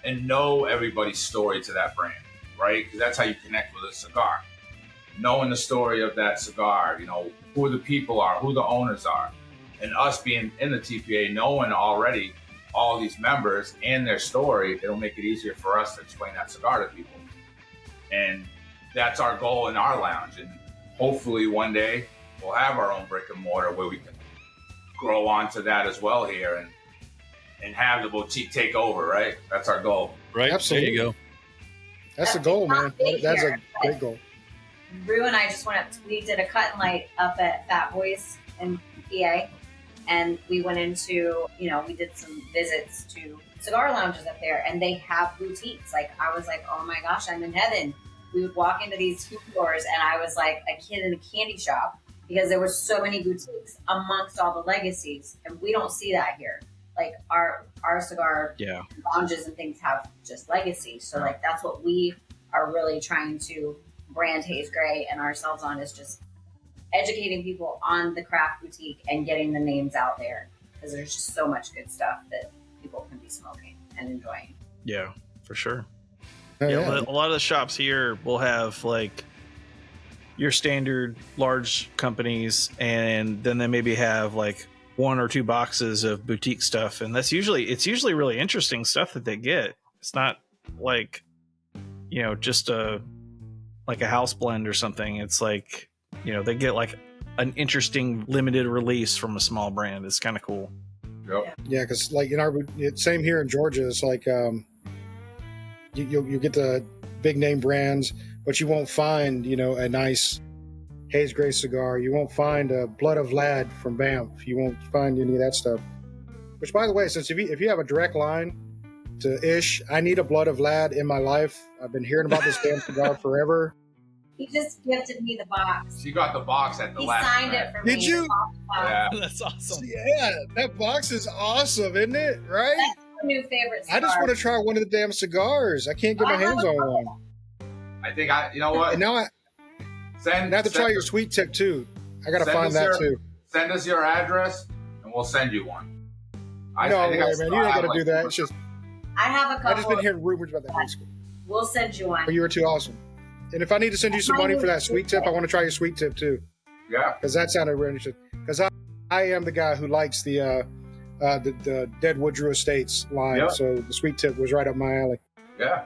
and know everybody's story to that brand, right? Because that's how you connect with a cigar. Knowing the story of that cigar, you know, who the people are, who the owners are. And us being in the TPA, knowing already all these members and their story, it'll make it easier for us to explain that cigar to people. And that's our goal in our lounge. And hopefully one day we'll have our own brick and mortar where we can grow onto that as well here and have the boutique take over, right? That's our goal. Right. Absolutely. There you go. That's the goal, man. That's a great goal. Rue and I just went up. We did a cut and light up at Fat Boys in PA, and we went into, you know, we did some visits to cigar lounges up there, and they have boutiques. Like, I was like, oh my gosh, I'm in heaven. We would walk into these food stores, and I was like a kid in a candy shop because there were so many boutiques amongst all the legacies, and we don't see that here. Like, our cigar lounges and things have just legacy. So like, that's what we are really trying to brand Haze Gray and ourselves on, is just educating people on the craft boutique and getting the names out there, because there's just so much good stuff that people can be smoking and enjoying. Yeah, for sure. Yeah. A lot of the shops here will have like your standard large companies, and then they maybe have like 1 or 2 boxes of boutique stuff, and it's usually really interesting stuff that they get. It's not like, you know, just a house blend or something. It's like, you know, they get like an interesting limited release from a small brand. It's kind of cool. Yep. Yeah, because like same here in Georgia. It's like you get the big name brands, but you won't find, you know, a nice Haze Gray cigar. You won't find a Blood of Lad from Banff. You won't find any of that stuff. Which, by the way, since if you have a direct line to Ish, I need a Blood of Lad in my life. I've been hearing about this damn cigar forever. He just gifted me the box. She got the box at the He last signed minute. it for me. Did you? The box. Yeah. That's awesome. Yeah, that box is awesome, isn't it? Right? That's my new favorite cigar. I just want to try one of the damn cigars. I can't get my hands on one. I think you know what? And now I have to try your sweet tip too. I gotta send find us that your- too. Send us your address, and we'll send you one. No I way, think I man. still You ain't have, gotta like, do that. It's just I have a I just couple. been hearing rumors about that high school. We'll send you one. But you were too awesome. And if I need to send you some money for that sweet tip, I want to try your sweet tip too, Yeah. because that sounded really interesting. Because I am the guy who likes the Dead Woodrow Estates line, Yeah. so the sweet tip was right up my alley. Yeah.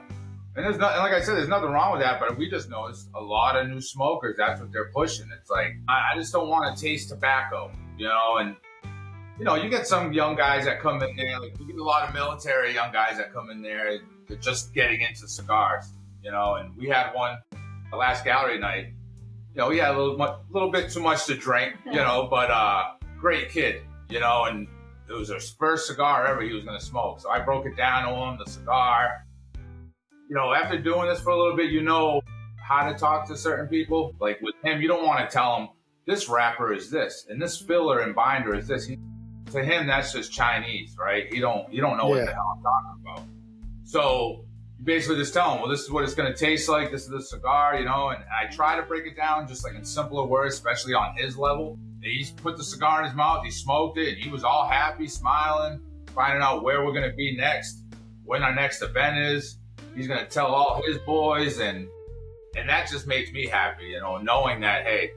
And there's not, and like I said, there's nothing wrong with that, but we just noticed a lot of new smokers. That's what they're pushing. It's like, I just don't want to taste tobacco, you know, and, you know, you get some young guys that come in there, like we get a lot of military young guys that come in there, they're just getting into cigars, you know, and we had one, the last gallery night, you know, he had a little bit too much to drink, you know, but great kid, you know, and it was his first cigar ever he was going to smoke. So I broke it down to him, the cigar. You know, after doing this for a little bit, you know how to talk to certain people. Like with him, you don't want to tell him this wrapper is this and this filler and binder is this. To him, that's just Chinese, right? You don't know what the hell I'm talking about. So you basically just tell him, well, this is what it's going to taste like. This is the cigar, you know. And I try to break it down just like in simpler words, especially on his level. He put the cigar in his mouth, he smoked it, and he was all happy, smiling, finding out where we're going to be next, when our next event is. He's going to tell all his boys, and that just makes me happy, you know, knowing that, hey,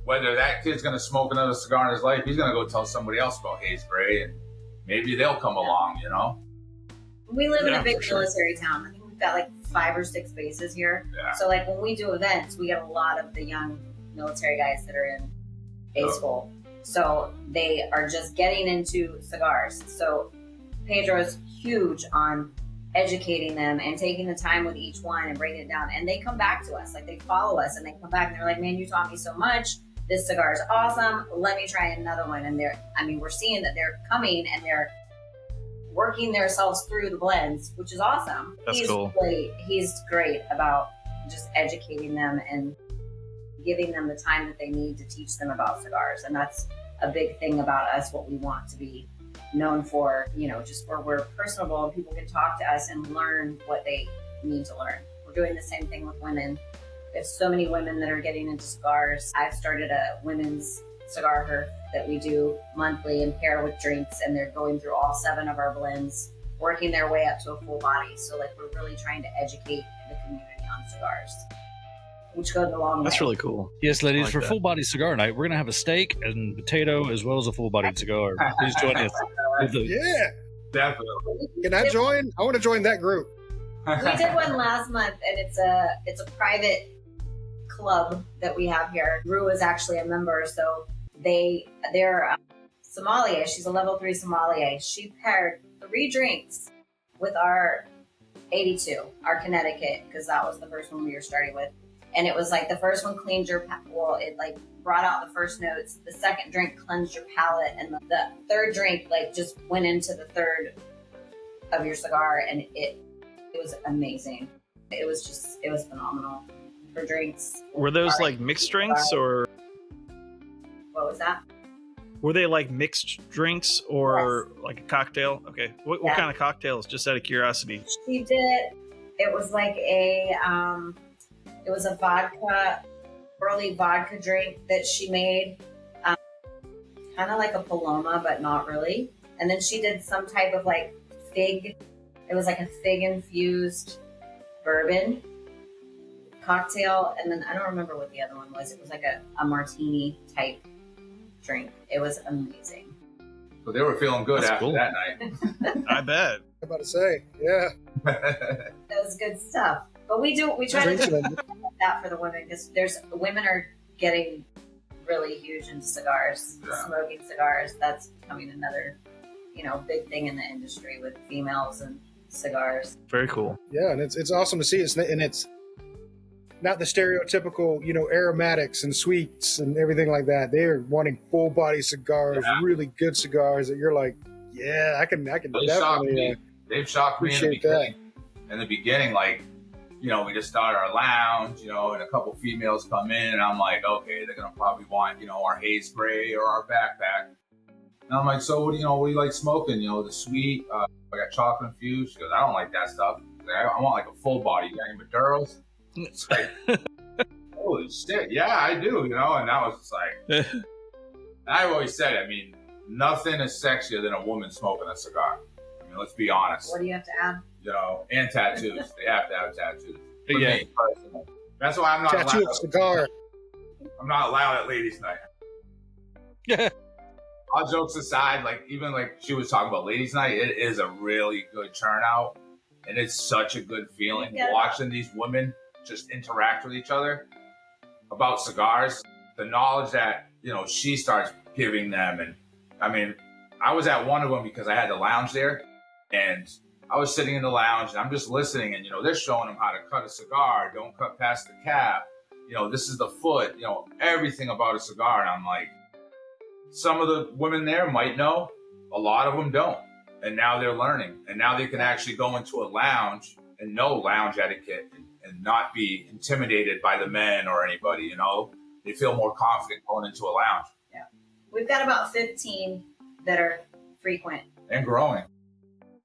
whether that kid's going to smoke another cigar in his life, he's going to go tell somebody else about Haze Gray, and maybe they'll come along, you know? We live in Yeah, a big for sure. military town. I think we've got like 5 or 6 bases here. Yeah. So like when we do events, we get a lot of the young military guys that are in A school. So they are just getting into cigars. So Pedro's huge on educating them and taking the time with each one and breaking it down. And they come back to us, like they follow us and they come back and they're like, man, you taught me so much. This cigar is awesome. Let me try another one. And we're seeing that they're coming and they're working themselves through the blends, which is awesome. That's cool. He's great about just educating them and giving them the time that they need to teach them about cigars. And that's a big thing about us, what we want to be known for, you know, just where we're personable and people can talk to us and learn what they need to learn. We're doing the same thing with women. There's so many women that are getting into cigars. I've started a women's cigar hearth that we do monthly and pair with drinks, and they're going through all 7 of our blends, working their way up to a full body. So like we're really trying to educate the community on cigars, which goes a long way. That's really cool. Yes, ladies, like for that. full body cigar night, we're going to have a steak and potato as well as a full bodied cigar. Please join us. With the, Yeah. Definitely. Can I join? I want to join that group. We did one last month, and it's a private club that we have here. Rue is actually a member, so they're sommelier. She's a level 3 sommelier. She paired 3 drinks with our 82, our Connecticut, because that was the first one we were starting with. And it was like the first one cleaned your it like brought out the first notes. The second drink cleansed your palate, and the third drink like just went into the third of your cigar, and it was amazing. It was phenomenal for drinks. Were those like mixed drinks, or What was that? were they like mixed drinks, or like a cocktail? Okay, what Yeah. kind of cocktails? Just out of curiosity. She did. It was like it was a early vodka drink that she made, kind of like a Paloma, but not really. And then she did some type of like fig. It was like a fig infused bourbon cocktail. And then I don't remember what the other one was. It was like a martini type drink. It was amazing. So they were feeling good That's after cool. that night. I bet. I'm about to say, yeah. That was good stuff. But we try to Drinks do and that for the women, because women are getting really huge into cigars, Yeah. smoking cigars. That's becoming another, big thing in the industry with females and cigars. Very cool. Yeah, and it's awesome to see. It's not the stereotypical, aromatics and sweets and everything like that. They're wanting full body cigars, Yeah. really good cigars that you're like, yeah, I can They shocked definitely. me. They've shocked me in the appreciate that. beginning. In the beginning, like we just started our lounge, and a couple females come in, and I'm like, okay, they're gonna probably want, our Haze spray or our backpack. And I'm like, so what do you like smoking? The sweet, I got chocolate infused. She goes, I don't like that stuff. I want like a full body. You got any Maduros? It's like, holy shit, yeah, I do, and that was just like, and I've always said, nothing is sexier than a woman smoking a cigar. Let's be honest. What do you have to add? And tattoos. They have to have tattoos. For Yeah. me, personally. That's why I'm not Tattoo allowed. of cigar. I'm not allowed at ladies' night. Yeah. All jokes aside, even she was talking about ladies' night, it is a really good turnout, and it's such a good feeling watching these women just interact with each other about cigars. The knowledge that she starts giving them, and I was at one of them because I had the lounge there, and I was sitting in the lounge and I'm just listening, and they're showing them how to cut a cigar, don't cut past the cap, this is the foot, everything about a cigar, and I'm like, some of the women there might know, a lot of them don't, and now they're learning, and now they can actually go into a lounge and know lounge etiquette and not be intimidated by the men or anybody. They feel more confident going into a lounge. Yeah, we've got about 15 that are frequent And growing.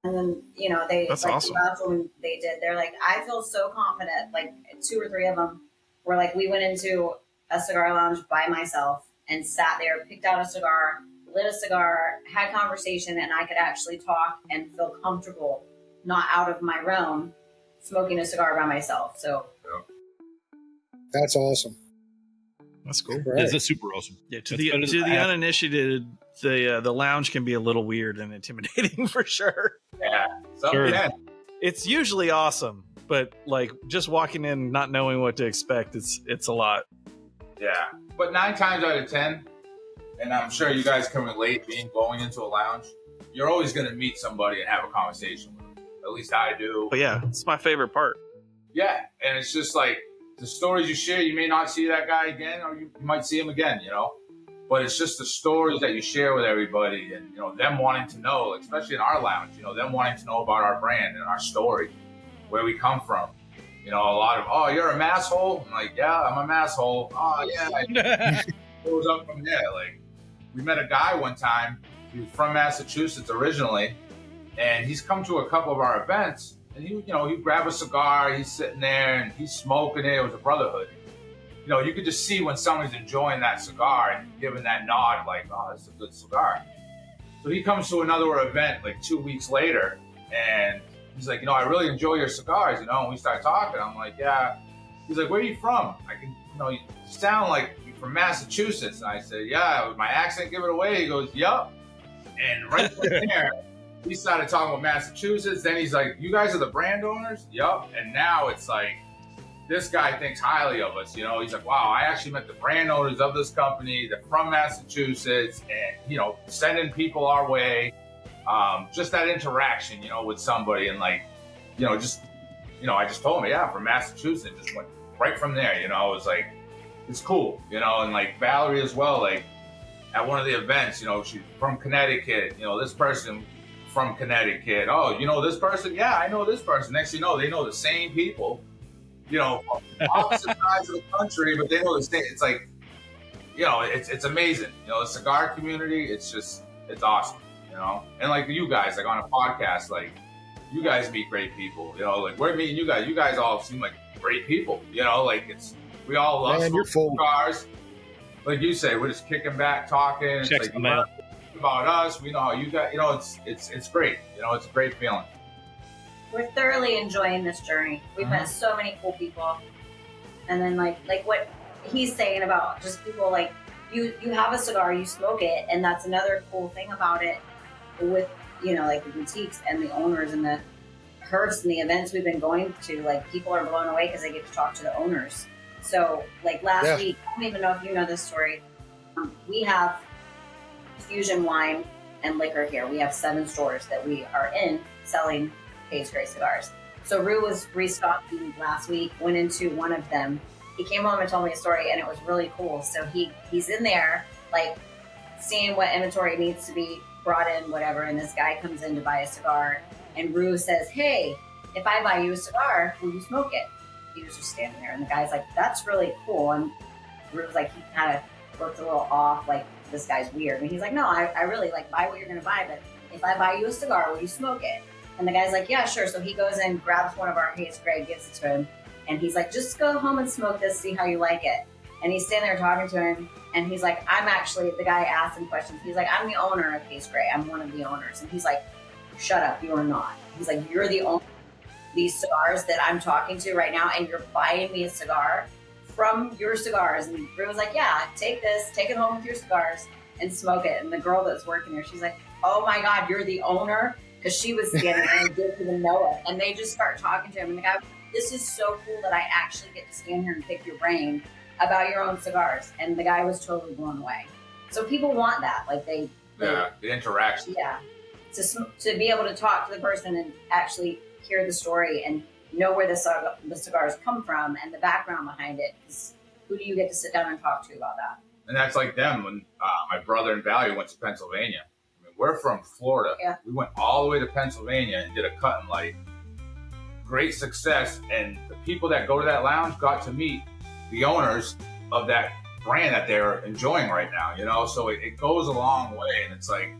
and then they That's like awesome. that's when they did, they're like, I feel so confident. Like 2 or 3 of them were like, we went into a cigar lounge by myself and sat there, picked out a cigar, lit a cigar, had conversation, and I could actually talk and feel comfortable, not out of my realm, smoking a cigar by myself. So That's awesome. That's cool. Right. That's super awesome. Yeah, to That's the better to than the half. uninitiated, the lounge can be a little weird and intimidating for sure. Yeah. So, Sure. yeah. It's usually awesome, but just walking in not knowing what to expect, it's a lot. Yeah. But 9 times out of 10, and I'm sure you guys can relate, going into a lounge, you're always going to meet somebody and have a conversation with them. At least I do. But yeah, it's my favorite part. Yeah. And it's just like the stories you share, you may not see that guy again, or you might see him again, But it's just the stories that you share with everybody, and them wanting to know, especially in our lounge, them wanting to know about our brand and our story, where we come from. A lot of, oh, you're a masshole? I'm like, yeah, I'm a masshole. Oh, yeah. It goes up from there. Like, we met a guy one time. He was from Massachusetts originally, and he's come to a couple of our events. And he grabbed a cigar. He's sitting there and he's smoking it. It was a brotherhood. You could just see when someone's enjoying that cigar and giving that nod, like, oh, that's a good cigar. So he comes to another event like 2 weeks later, and he's like, I really enjoy your cigars, and we start talking. I'm like, yeah. He's like, where are you from? I can, you sound like you're from Massachusetts. And I said, yeah, would my accent give it away? He goes, yup. And right from there, we started talking about Massachusetts. Then he's like, you guys are the brand owners? Yup. And now it's like, this guy thinks highly of us. He's like, wow, I actually met the brand owners of this company. They're from Massachusetts, and, sending people our way. Just that interaction, with somebody, and I just told him, yeah, from Massachusetts, just went right from there, it was like, it's cool, and like Valerie as well, like at one of the events, she's from Connecticut, this person from Connecticut. Oh, this person? Yeah, I know this person. Next thing you know, they know the same people, from opposite sides of the country, but they know the same. It's like, it's amazing. The cigar community, it's awesome. And like you guys, like on a podcast, like you guys meet great people, like we're meeting you guys all seem like great people, like we all love Man, you're full. cigars. Like you say, we're just kicking back, talking. It's Checks like them out. about us. We know how you guys, it's great. It's a great feeling. we're thoroughly enjoying this journey. We've met so many cool people. And then like what he's saying about just people like you have a cigar, you smoke it, and that's another cool thing about it with, like the boutiques and the owners and the herfs and the events we've been going to. Like people are blown away because they get to talk to the owners. So like last week, I don't even know if you know this story. We have fusion wine and liquor here. We have 7 stores that we are in selling Haze Gray cigars. So Rue was restocking last week, went into one of them. He came home and told me a story, and it was really cool. So he's in there, like, seeing what inventory needs to be brought in, whatever, and this guy comes in to buy a cigar, and Rue says, hey, if I buy you a cigar, will you smoke it? he was just standing there, and the guy's like, "That's really cool." And Rue was like, he kind of looked a little off, like, this guy's weird. And he's like, "No, I really like buy what you're gonna buy, but if I buy you a cigar, will you smoke it?" And the guy's like, "Yeah, sure." So he goes in, grabs one of our Haze Gray, gives it to him, and he's like, "Just go home and smoke this, see how you like it." And he's standing there talking to him, and he's like, "I'm actually," the guy asked him questions. He's like, "I'm the owner of Haze Gray. I'm one of the owners." And he's like, "Shut up, you are not." He's like, "You're the owner of these cigars that I'm talking to right now, and you're buying me a cigar from your cigars." And Rue was like, "Yeah, take this, take it home with your cigars and smoke it." And the girl that was working there, she's like, "Oh my God, you're the owner?" Because she was standing there and didn't even know it. And they just start talking to him. And the guy, "This is so cool that I actually get to stand here and pick your brain about your own cigars." And the guy was totally blown away. So people want that. Like the interaction. Yeah. To be able to talk to the person and actually hear the story and know where the cigars come from and the background behind it. Because who do you get to sit down and talk to about that? And that's like them when my brother and Valley went to Pennsylvania. I mean, we're from Florida. Yeah. We went all the way to Pennsylvania and did a cut and light. Great success. And the people that go to that lounge got to meet the owners of that brand that they're enjoying right now, you know? So it goes a long way. And it's like,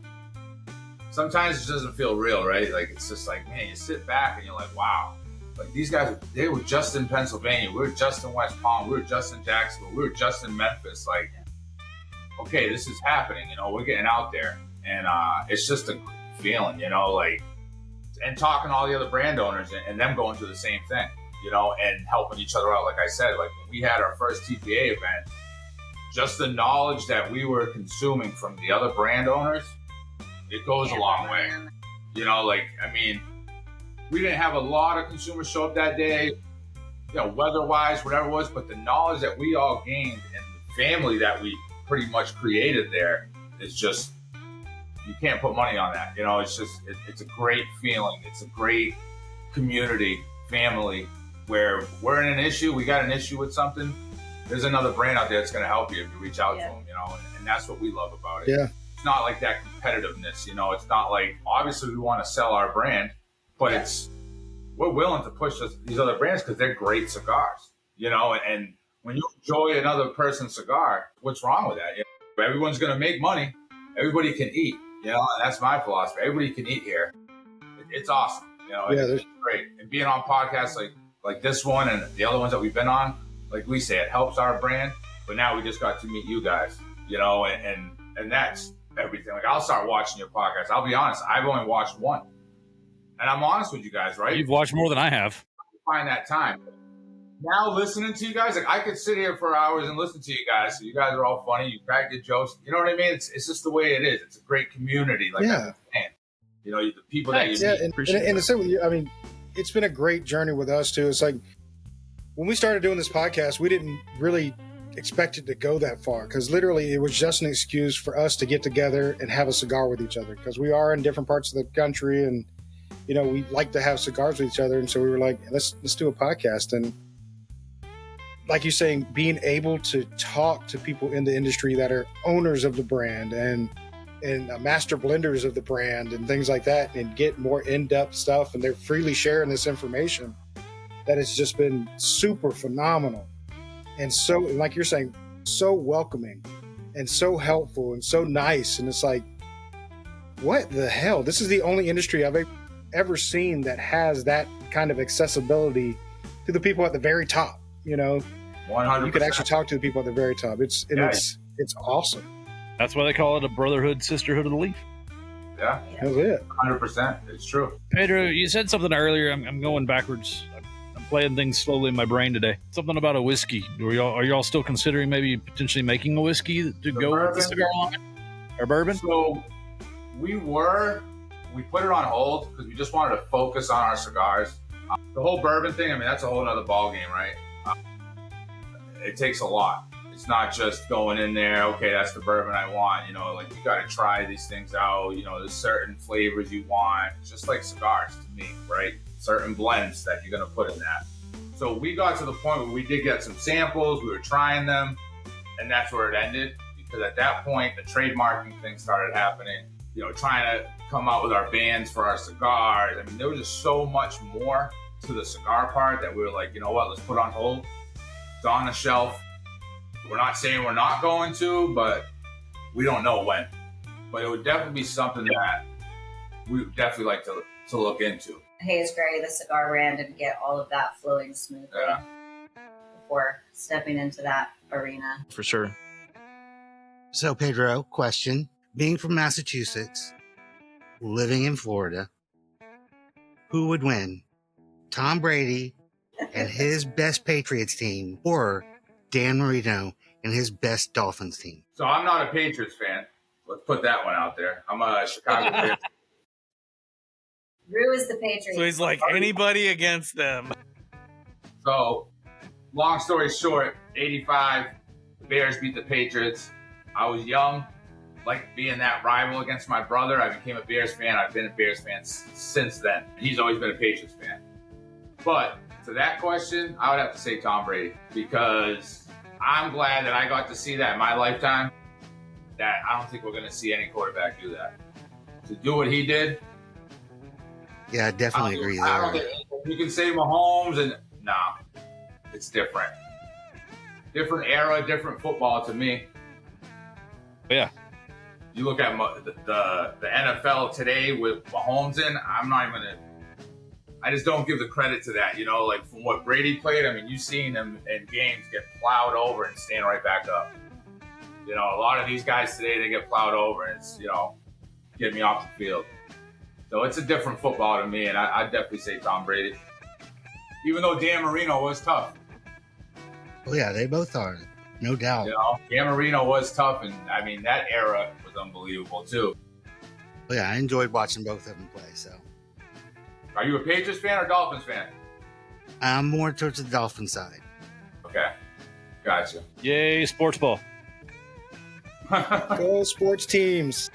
sometimes it just doesn't feel real, right? Like, it's just like, man, you sit back and you're like, wow. Like, these guys, they were just in Pennsylvania. We were just in West Palm. We were just in Jacksonville. We were just in Memphis. Like, okay, this is happening, you know, we're getting out there. And it's just a feeling, you know, like, and talking to all the other brand owners and them going through the same thing, you know, and helping each other out. Like I said, like when we had our first TPA event, just the knowledge that we were consuming from the other brand owners, it goes a long way. You know, like, I mean, we didn't have a lot of consumers show up that day, you know, weather-wise, whatever it was, but the knowledge that we all gained and the family that we pretty much created there is just, you can't put money on that. You know, it's just, it's a great feeling. It's a great community, family, where we're in an issue, we got an issue with something, there's another brand out there that's going to help you if you reach out to them, you know, and that's what we love about it. Yeah. It's not like that competitiveness, you know, it's not like, obviously we want to sell our brand, but it's, we're willing to push these other brands because they're great cigars, you know, and when you enjoy another person's cigar, what's wrong with that? You know, everyone's going to make money. Everybody can eat, you know, and that's my philosophy. Everybody can eat here. It's awesome. You know, it's great. And being on podcasts like this one and the other ones that we've been on, like we say, it helps our brand. But now we just got to meet you guys, you know, and that's everything. Like, I'll start watching your podcast. I'll be honest, I've only watched one. And I'm honest with you guys, right? You've watched more than I have. Find that time. Now listening to you guys, like I could sit here for hours and listen to you guys. So you guys are all funny. You crack your jokes. You know what I mean? It's just the way it is. It's a great community. Like, yeah. You know, the people that you meet. And the same, I mean, it's been a great journey with us too. It's like when we started doing this podcast, we didn't really expect it to go that far because literally it was just an excuse for us to get together and have a cigar with each other because we are in different parts of the country and, you know, we like to have cigars with each other. And so we were like, let's do a podcast. And like you're saying, being able to talk to people in the industry that are owners of the brand and master blenders of the brand and things like that and get more in-depth stuff. And they're freely sharing this information that has just been super phenomenal. And so, like you're saying, so welcoming and so helpful and so nice. And it's like, what the hell? This is the only industry I've ever seen that has that kind of accessibility to the people at the very top. You know, 100%. You could actually talk to the people at the very top. It's awesome. That's why they call it a brotherhood, sisterhood of the leaf. Yeah, that's it. 100%. It's true. Pedro, you said something earlier. I'm going backwards. I'm playing things slowly in my brain today. Something about a whiskey. Are y'all still considering maybe potentially making a whiskey to go with the cigar line or bourbon? So we put it on hold because we just wanted to focus on our cigars. The whole bourbon thing, I mean, that's a whole other ballgame, right? It takes a lot. It's not just going in there, okay, that's the bourbon I want. You know, like you got to try these things out. You know, there's certain flavors you want. It's just like cigars to me, right? Certain blends that you're going to put in that. So we got to the point where we did get some samples. We were trying them, and that's where it ended. Because at that point, the trademarking thing started happening. You know, trying to come out with our bands for our cigars. I mean, there was just so much more to the cigar part that we were like, you know what, let's put on hold. It's on the shelf. We're not saying we're not going to, but we don't know when. But it would definitely be something that we would definitely like to look into. Haze Gray, the cigar brand, and get all of that flowing smoothly before stepping into that arena. For sure. So, Pedro, question. Being from Massachusetts, living in Florida, who would win? Tom Brady and his best Patriots team, or Dan Marino and his best Dolphins team? So I'm not a Patriots fan. Let's put that one out there. I'm a Chicago fan. Rue is the Patriots. So he's like, anybody against them. So, long story short, 85, the Bears beat the Patriots. I was young, like being that rival against my brother. I became a Bears fan. I've been a Bears fan since then. He's always been a Patriots fan. But to that question, I would have to say Tom Brady, because I'm glad that I got to see that in my lifetime. That I don't think we're going to see any quarterback do that. To do what he did. Yeah, I definitely agree I don't there. think you can say Mahomes, and nah, it's different. Different era, different football to me. Yeah. You look at the NFL today with Mahomes in, I'm not even gonna. I just don't give the credit to that. You know, like from what Brady played. I mean, you've seen him in games get plowed over and stand right back up. You know, a lot of these guys today, they get plowed over and it's, you know, get me off the field. So it's a different football to me, and I'd definitely say Tom Brady. Even though Dan Marino was tough. Oh, yeah, they both are. No doubt. You know, Dan Marino was tough, and I mean, that era was unbelievable too. Oh, yeah, I enjoyed watching both of them play, so. Are you a Patriots fan or Dolphins fan? I'm more towards the Dolphin side. Okay, gotcha. Yay, sports ball. Go sports teams.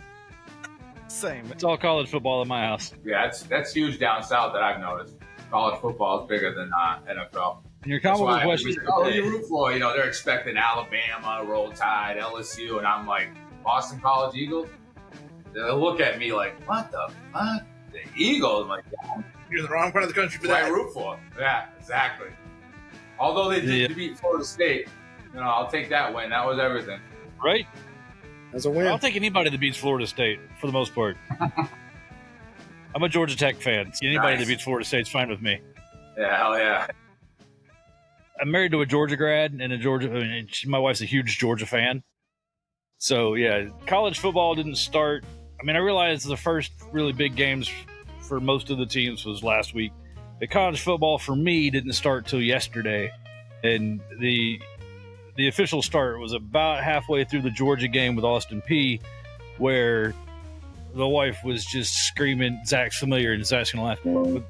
Same. It's all college football in my house. Yeah, that's huge down south that I've noticed. College football is bigger than NFL. And your That's combo why question. everybody's like, oh, you root for? You know, they're expecting Alabama, Roll Tide, LSU, and I'm like, Boston College Eagles? They'll look at me like, what the fuck? The Eagles? I'm like, yeah, You're in the wrong part of the country for who I that. root for. Yeah, exactly. Although they did beat Florida State, you know, I'll take that win. That was everything. Right? As a win. I'll take anybody that beats Florida State for the most part. I'm a Georgia Tech fan. Anybody Nice. that beats Florida State's fine with me. Yeah, hell yeah. I'm married to a Georgia grad, and my wife's a huge Georgia fan. So yeah, college football didn't start. I mean, I realized the first really big games for most of the teams was last week. But college football for me didn't start till yesterday, and the official start was about halfway through the Georgia game with Austin P, where the wife was just screaming. Zach's familiar, and Zach's gonna laugh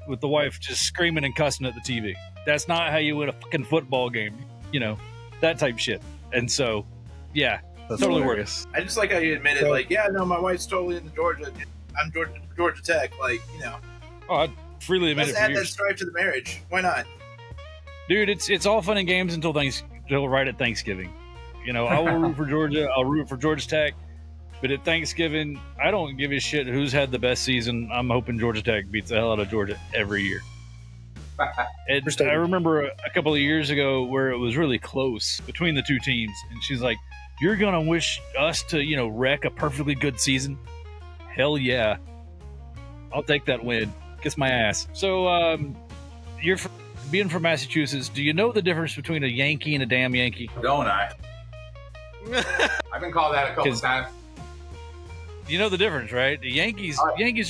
with the wife just screaming and cussing at the TV. That's not how you win a fucking football game, you know, that type shit. And so, yeah, That's totally hilarious. I just like how you admitted, like, yeah, no, my wife's totally in the Georgia. I'm Georgia Tech. Like, you know, Oh, I freely admit let's it for add that years. strife to the marriage. Why not? Dude, it's all fun and games until right at Thanksgiving. You know, I will root for Georgia. I'll root for Georgia Tech. But at Thanksgiving, I don't give a shit who's had the best season. I'm hoping Georgia Tech beats the hell out of Georgia every year. And I remember a couple of years ago where it was really close between the two teams. And she's like, you're going to wish us to, you know, wreck a perfectly good season? Hell yeah. I'll take that win. Kiss my ass. So, being from Massachusetts, do you know the difference between a Yankee and a damn Yankee? Don't I? I've been called that a couple 'Cause- times. You know the difference, right? The Yankees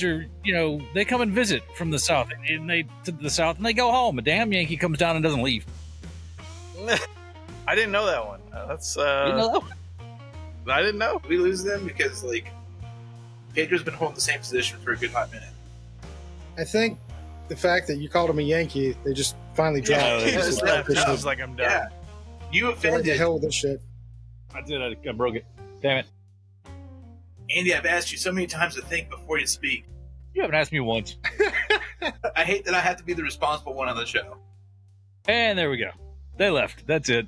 are, you know, they come and visit from the south, and they go home. A damn Yankee comes down and doesn't leave. I didn't know that one. That's You know that one? I didn't know. We lose them because, like, Pedro's been holding the same position for a good hot minute. I think the fact that you called him a Yankee, they just finally dropped Yeah, it. He they just left. He was like, I'm done. Yeah. You What the offended. hell with this shit? I did. I broke it. Damn it. Andy, I've asked you so many times to think before you speak. You haven't asked me once. I hate that I have to be the responsible one on the show. And there we go. They left. That's it.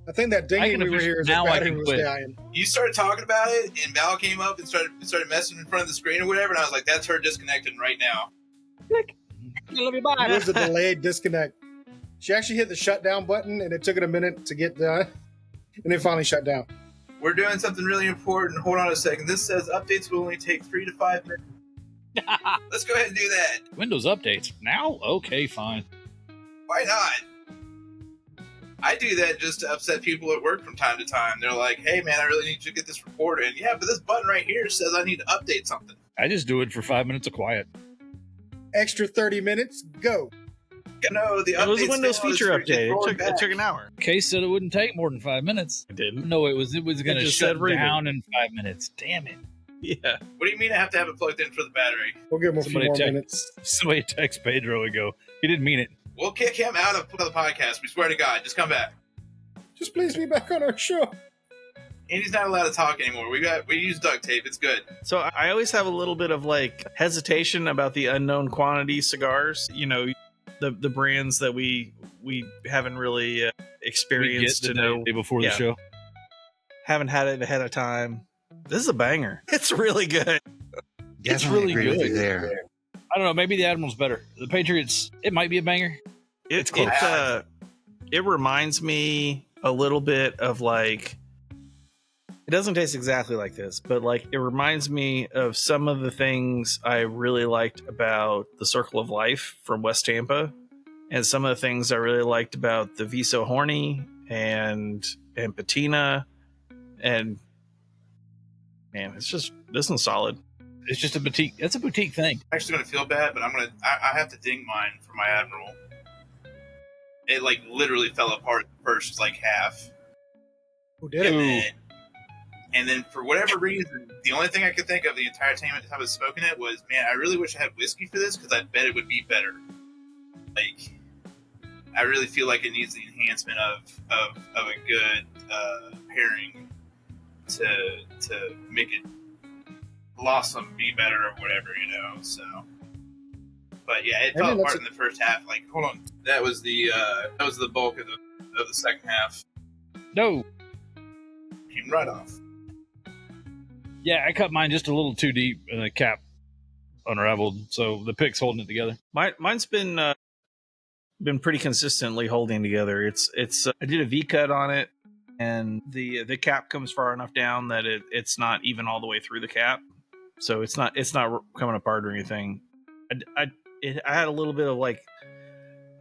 I think that I dinghy can we were officially- here is now a I battery can was quit. dying. You started talking about it, and Val came up and started messing in front of the screen or whatever, and I was like, that's her disconnecting right now. Click. I love you. Bye. It was a delayed disconnect. She actually hit the shutdown button, and it took it a minute to get done, and it finally shut down. We're doing something really important. Hold on a second. This says updates will only take 3 to 5 minutes. Let's go ahead and do that. Windows updates now? Okay, fine. Why not? I do that just to upset people at work from time to time. They're like, hey, man, I really need you to get this report in. Yeah, but this button right here says I need to update something. I just do it for 5 minutes of quiet. Extra 30 minutes, go. No, the It was a update's Windows still on feature the screen. update. It's It took an hour. Case said it wouldn't take more than 5 minutes. It didn't. No, it was going to just shut said reboot. down in 5 minutes. Damn it. Yeah. What do you mean I have to have it plugged in for the battery? We'll give him a few Somebody more check. minutes. Somebody text Pedro and go, he didn't mean it. We'll kick him out of the podcast. We swear to God. Just come back. Just please be back on our show. Andy's not allowed to talk anymore. We use duct tape. It's good. So I always have a little bit of like hesitation about the unknown quantity cigars. You know, the brands that we haven't really experienced We to get the know. day before the Yeah. show. Haven't had it ahead of time. This is a banger. It's really good. Definitely really agree with good. you there. I don't know. Maybe the Admiral's better. The Patriots, it might be a banger. It's close. it reminds me a little bit of like, it doesn't taste exactly like this, but like it reminds me of some of the things I really liked about the Circle of Life from West Tampa, and some of the things I really liked about the Viso Horny and Patina, and man, it's just, this one's solid. It's just a boutique. It's a boutique thing. I'm actually going to feel bad, but I have to ding mine for my Admiral. It like literally fell apart the first like half. Who did it? And then for whatever reason, the only thing I could think of the entire time I was smoking it was, man, I really wish I had whiskey for this because I bet it would be better. Like, I really feel like it needs the enhancement of a good pairing to make it blossom be better or whatever, you know. So, but yeah, it I mean, fell that's apart in the first half. Like, hold on, that was the bulk of the second half. No. Came right off. Yeah, I cut mine just a little too deep and the cap unraveled. So the pick's holding it together. Mine's been pretty consistently holding together. It's I did a V cut on it, and the cap comes far enough down that it's not even all the way through the cap, so it's not coming apart or anything. I had a little bit of like,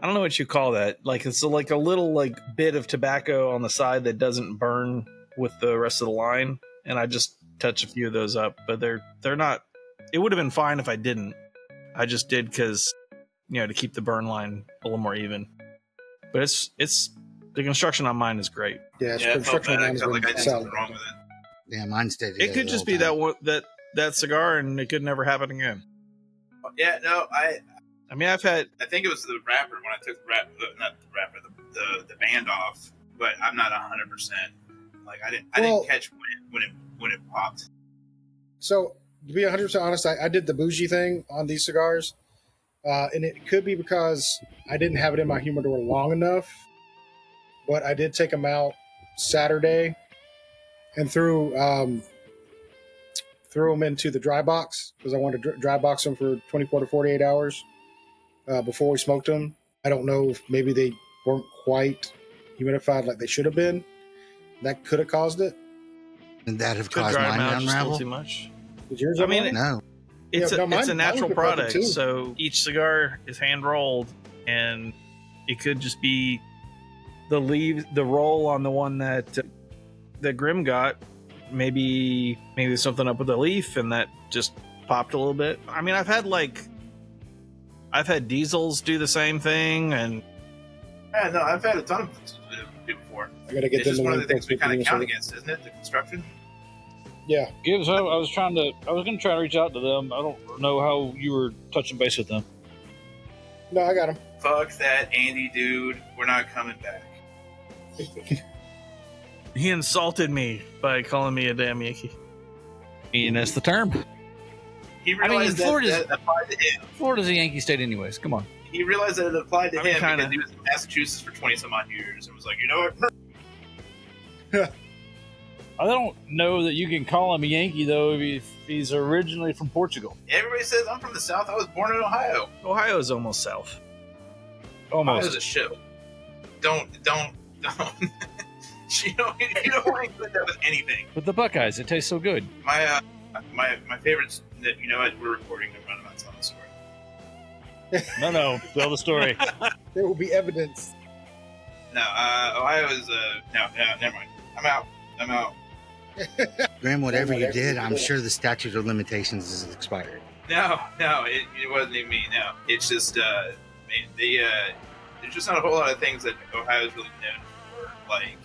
I don't know what you call that. Like it's like a little like bit of tobacco on the side that doesn't burn with the rest of the line, and I just touch a few of those up, but they're not. It would have been fine if I didn't. I just did because, you know, to keep the burn line a little more even. But it's the construction on mine is great. Yeah, Yeah, I felt construction bad. I lines felt like I been did solid. something wrong with it. Yeah, mine stayed. It could just be that cigar, and it could never happen again. Yeah, no, I mean, I've had think it was the wrapper when I took the band off, but I'm not 100%. Like I didn't catch when it popped. So to be 100% honest, I did the bougie thing on these cigars, and it could be because I didn't have it in my humidor long enough. But I did take them out Saturday and threw them into the dry box because I wanted to dry box them for 24 to 48 hours before we smoked them. I don't know if maybe they weren't quite humidified like they should have been. That could have caused it. And that have could caused dry mine them to out just a little unravel? too much. Did yours I mean, unravel? No. It's Yeah, no, it's a mine natural could probably product, too. so each cigar is hand rolled, and it could just be the roll on the one that Grim got. Maybe there's something up with the leaf, and that just popped a little bit. I mean, I've had diesels do the same thing, and Yeah, no, I've had a ton of it before. I gotta get It's them just to one of the link things we up kind with of you, count so- against, isn't it? The construction. Yeah. Gibbs, I was going to try to reach out to them. I don't know how you were touching base with them. No, I got them. Fuck that Andy dude. We're not coming back. he insulted me by calling me a damn Yankee. And that's the term. He I mean, realized Florida's- that applied to him. Florida's a Yankee state anyways. Come on. He realized that it applied to I mean, him kinda. because he was in Massachusetts for 20 some odd years and was like, you know what? I don't know that you can call him a Yankee though if he's originally from Portugal. Everybody says I'm from the South. I was born in Ohio. Ohio's almost south. Almost. Ohio's a show. Don't. you don't want to include that with anything. But the Buckeyes, it tastes so good. My favorites. That what we're recording. I'm running on telling the story. No, tell the story. There will be evidence. No, Ohio is no, never mind. I'm out. Graham, whatever you did, I'm sure the statute of limitations is expired. No, it wasn't even me. No, it's just there's just not a whole lot of things that Ohio is really known for, like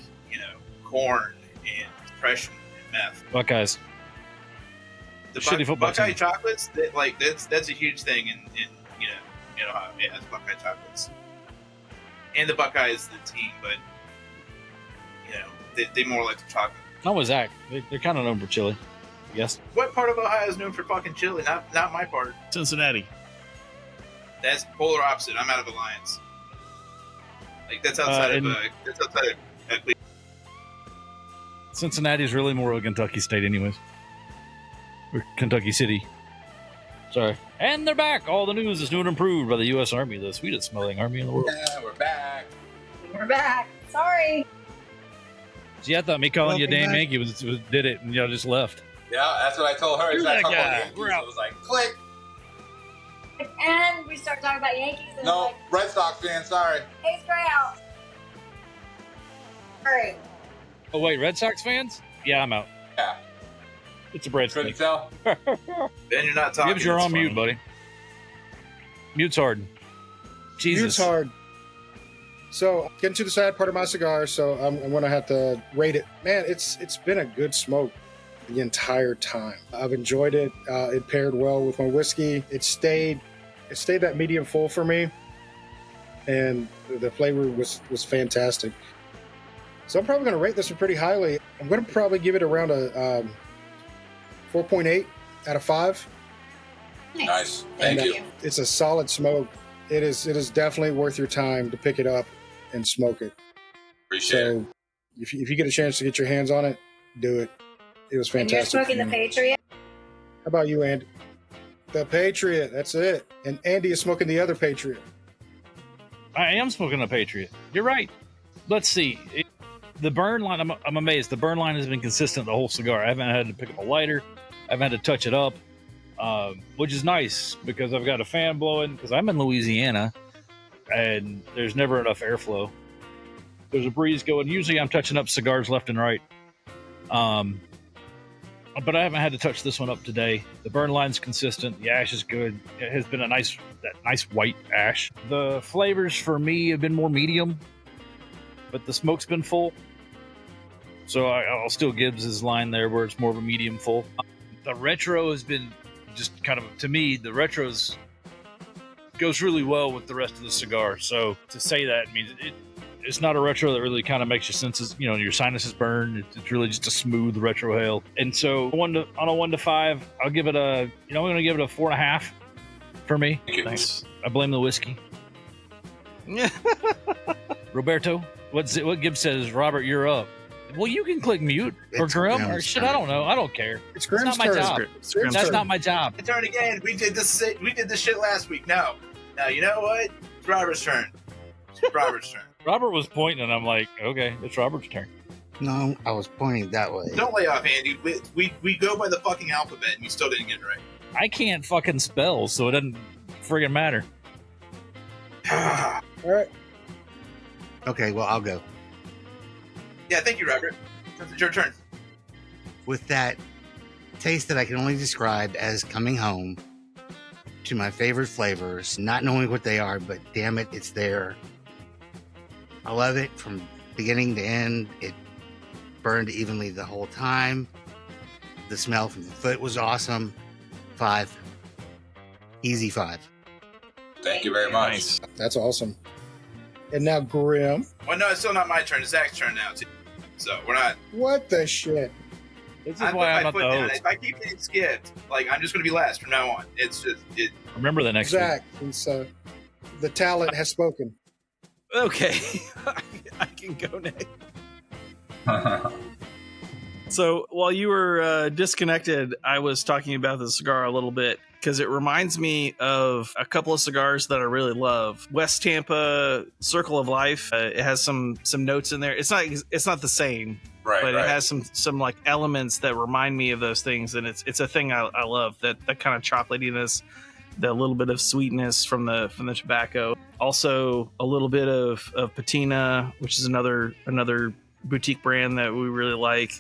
corn and depression and meth. Buckeyes. The Shitty football Buckeye team. chocolates, that's a huge thing in Ohio. Yeah, it's Buckeye chocolates, and the Buckeyes the team, but they more like the chocolate. How was that? They're kind of known for chili. Yes. What part of Ohio is known for fucking chili? Not my part. Cincinnati. That's polar opposite. I'm out of Alliance. Like that's outside of Cleveland. Cincinnati's really more of a Kentucky state, anyways. Or Kentucky City. Sorry. And they're back. All the news is new and improved by the U.S. Army, the sweetest smelling army in the world. Yeah, we're back. We're back. Sorry. See, I thought me calling you Welcome Dan back. Yankee did it, and y'all just left. Yeah, that's what I told her. You're It's like, that "Come on, guy. Yankees." We're out. I was like, click. And we start talking about Yankees and No, like, Red Sox fan. Sorry. hey, Gray out. Hurry. Oh, wait, Red Sox fans? Yeah, I'm out. Yeah, It's a bread couldn't stick. tell. Then you're not talking. Gibbs, you're it's on mute, funny. buddy. Mute's hard. Jesus. Mute's hard. So getting to the sad part of my cigar, so I'm gonna have to rate it. Man, it's been a good smoke the entire time. I've enjoyed it. It paired well with my whiskey. It stayed that medium full for me, and the flavor was fantastic. So I'm probably gonna rate this one pretty highly. I'm gonna probably give it around a 4.8 out of 5. Nice. Thank And, you. It's a solid smoke. It is definitely worth your time to pick it up and smoke it. Appreciate it. So if you get a chance to get your hands on it, do it. It was And you're fantastic. smoking the Patriot? How about you, Andy? The Patriot. That's it. And Andy is smoking the other Patriot. I am smoking a Patriot. You're right. Let's see. The burn line, I'm amazed. The burn line has been consistent the whole cigar. I haven't had to pick up a lighter. I haven't had to touch it up, which is nice because I've got a fan blowing because I'm in Louisiana and there's never enough airflow. There's a breeze going. Usually I'm touching up cigars left and right. But I haven't had to touch this one up today. The burn line's consistent. The ash is good. It has been that nice white ash. The flavors for me have been more medium, but the smoke's been full. So I'll still Gibbs' line there where it's more of a medium full. The retro has been just kind of, to me, the retros goes really well with the rest of the cigar. So to say that means it's not a retro that really kind of makes your senses, your sinuses burn. It's really just a smooth retro hail. And so on a 1 to 5, I'll give it I'm going to give it a 4.5 for me. Thank you. Nice. I blame the whiskey. Yeah. Roberto, what Gibbs says, Robert, you're up. Well, you can click mute or It's Grim or Graham's shit. turn. I don't know. I don't care. It's It's Graham's not my turn. job. It's Graham's That's turn. not my job. My turn again. We did this shit last week. No, you know what? It's Robert's turn. It's Robert's turn. Robert was pointing, and I'm like, okay, it's Robert's turn. No, I was pointing that way. Don't lay off, Andy. We go by the fucking alphabet, and you still didn't get it right. I can't fucking spell, so it doesn't friggin' matter. All right. Okay, well, I'll go. Yeah, thank you, Robert. It's your turn. With that taste that I can only describe as coming home to my favorite flavors, not knowing what they are, but damn it, it's there. I love it from beginning to end. It burned evenly the whole time. The smell from the foot was awesome. 5. Easy 5. Thank you very much. Nice. That's awesome. And now Grim. Well, no, it's still not my turn. It's Zach's turn now, too. So we're not. What the shit? This is I put why I'm my not foot the down. host. If I keep getting skipped, I'm just going to be last from now on. It's just it. Remember the next week. Zach, the talent has spoken. Okay. I can go next. So while you were disconnected, I was talking about the cigar a little bit because it reminds me of a couple of cigars that I really love. West Tampa Circle of Life. It has some notes in there. It's not the same, Right, but right. it has some like elements that remind me of those things, and it's a thing I love. That kind of chocolatiness, the little bit of sweetness from the tobacco. Also a little bit of patina, which is another boutique brand that we really like.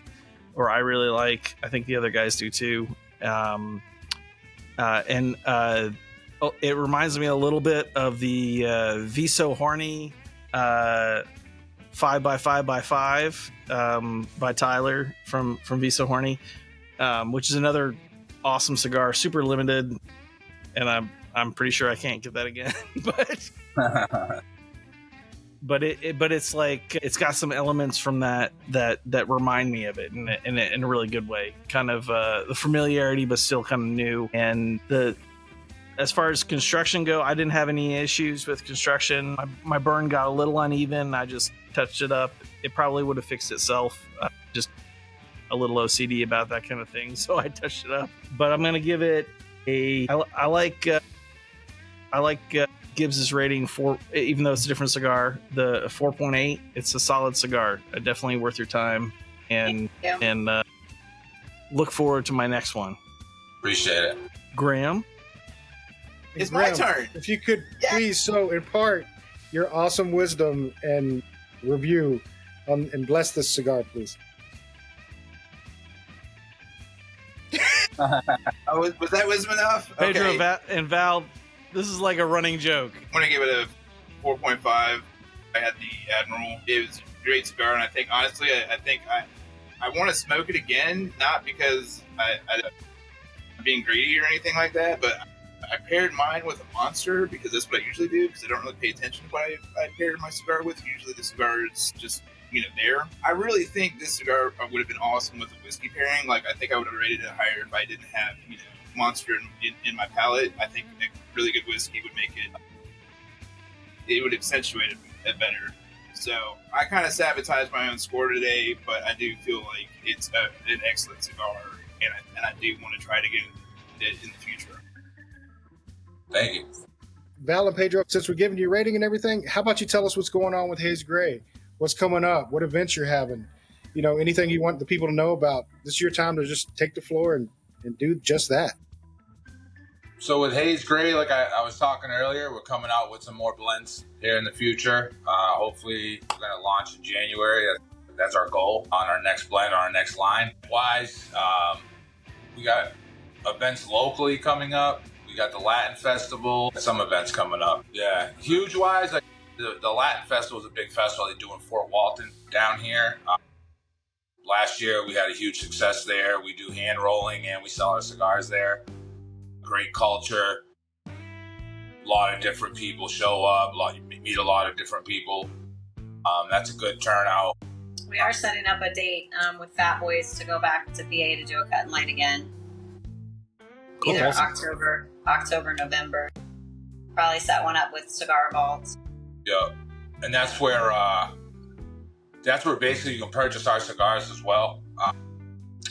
Or I really like. I think the other guys do too. It reminds me a little bit of the Viso Horny 5x5x5 by Tyler from Viso Horny, which is another awesome cigar, super limited, and I'm pretty sure I can't get that again. But it's like it's got some elements from that remind me of it in a really good way. Kind of the familiarity, but still kind of new. And as far as construction go, I didn't have any issues with construction. My burn got a little uneven. I just touched it up. It probably would have fixed itself. Just a little OCD about that kind of thing, so I touched it up. But I'm gonna give it I like Gibbs's rating for, even though it's a different cigar, the 4.8. It's a solid cigar, definitely worth your time, and look forward to my next one. Appreciate it. Graham, It's my Graham, turn. If you could please so impart your awesome wisdom and review and bless this cigar, please. Was that wisdom enough? Pedro, Okay. and Val. This is like a running joke. I'm gonna give it a 4.5. I had the Admiral. It was a great cigar, and I think honestly, I think I want to smoke it again, not because I'm being greedy or anything like that, but I paired mine with a Monster because that's what I usually do, because I don't really pay attention to what I paired my cigar with. Usually the cigar is just there. I really think this cigar would have been awesome with a whiskey pairing. Like, I think I would have rated it higher if I didn't have Monster in my palate. I think a really good whiskey would make it would accentuate it better. So I kind of sabotaged my own score today, but I do feel like it's an excellent cigar, and I do want to try it again in the future. Thank you. Val and Pedro, since we're giving you a rating and everything, how about you tell us what's going on with Haze Gray? What's coming up? What events you're having? Anything you want the people to know about. This is your time to just take the floor and do just that. So with Haze Gray, like I was talking earlier, we're coming out with some more blends here in the future. Hopefully we're going to launch in January. That's our goal on our next blend, on our next line. We got events locally coming up. We got the Latin Festival, some events coming up. Yeah, huge wise, like the Latin Festival is a big festival they do in Fort Walton down here. Last year we had a huge success there. We do hand rolling and we sell our cigars there. Great culture. A lot of different people show up. You meet a lot of different people. That's a good turnout. We are setting up a date with Fat Boys to go back to PA to do a cut and light again. Cool. Either Awesome. October, November. Probably set one up with Cigar Vault. Yeah, and that's where basically you can purchase our cigars as well.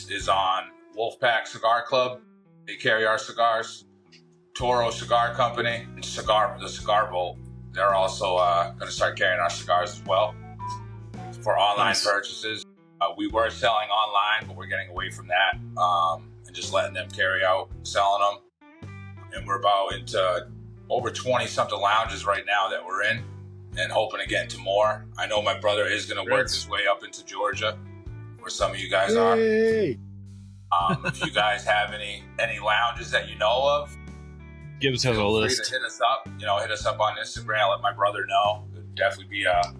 Is on Wolfpack Cigar Club. They carry our cigars. Toro Cigar Company and the Cigar Vault. They're also going to start carrying our cigars as well for online purchases. We were selling online, but we're getting away from that and just letting them carry out, selling them. And we're about into over 20-something lounges right now that we're in, and hoping to get into more. I know my brother is going to work his way up into Georgia, where some of you guys are. Yay! If you guys have any lounges that you know of, Give us a feel free list. to hit us up. Hit us up on Instagram. Let my brother know. It'd definitely be a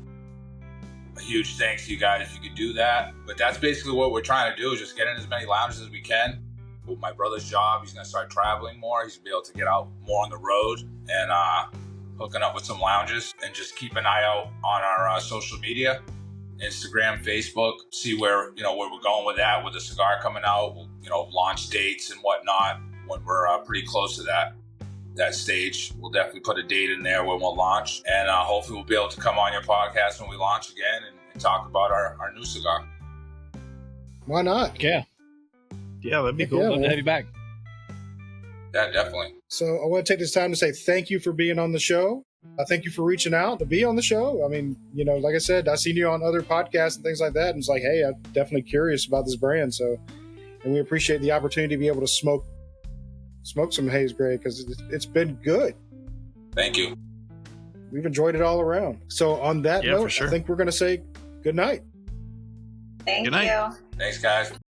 huge thanks to you guys if you could do that. But that's basically what we're trying to do, is just get in as many lounges as we can. With my brother's job, he's going to start traveling more. He's going to be able to get out more on the road and hooking up with some lounges, and just keep an eye out on our social media, Instagram, Facebook, see where we're going with that, with the cigar coming out, launch dates and whatnot. When we're pretty close to that stage, we'll definitely put a date in there when we'll launch, and hopefully we'll be able to come on your podcast when we launch again and talk about our new cigar. Why not? Yeah, Yeah, that'd be Heck cool. yeah. love to have you back. Yeah, definitely. So I want to take this time to say thank you for being on the show. I thank you for reaching out to be on the show. I mean, you know, like I said, I've seen you on other podcasts and things like that. And it's like, hey, I'm definitely curious about this brand. So, and we appreciate the opportunity to be able to smoke some Haze Gray because it's been good. Thank you. We've enjoyed it all around. So on that Yeah, for note, sure. I think we're going to say good night. Thank Good night. you. Thanks, guys.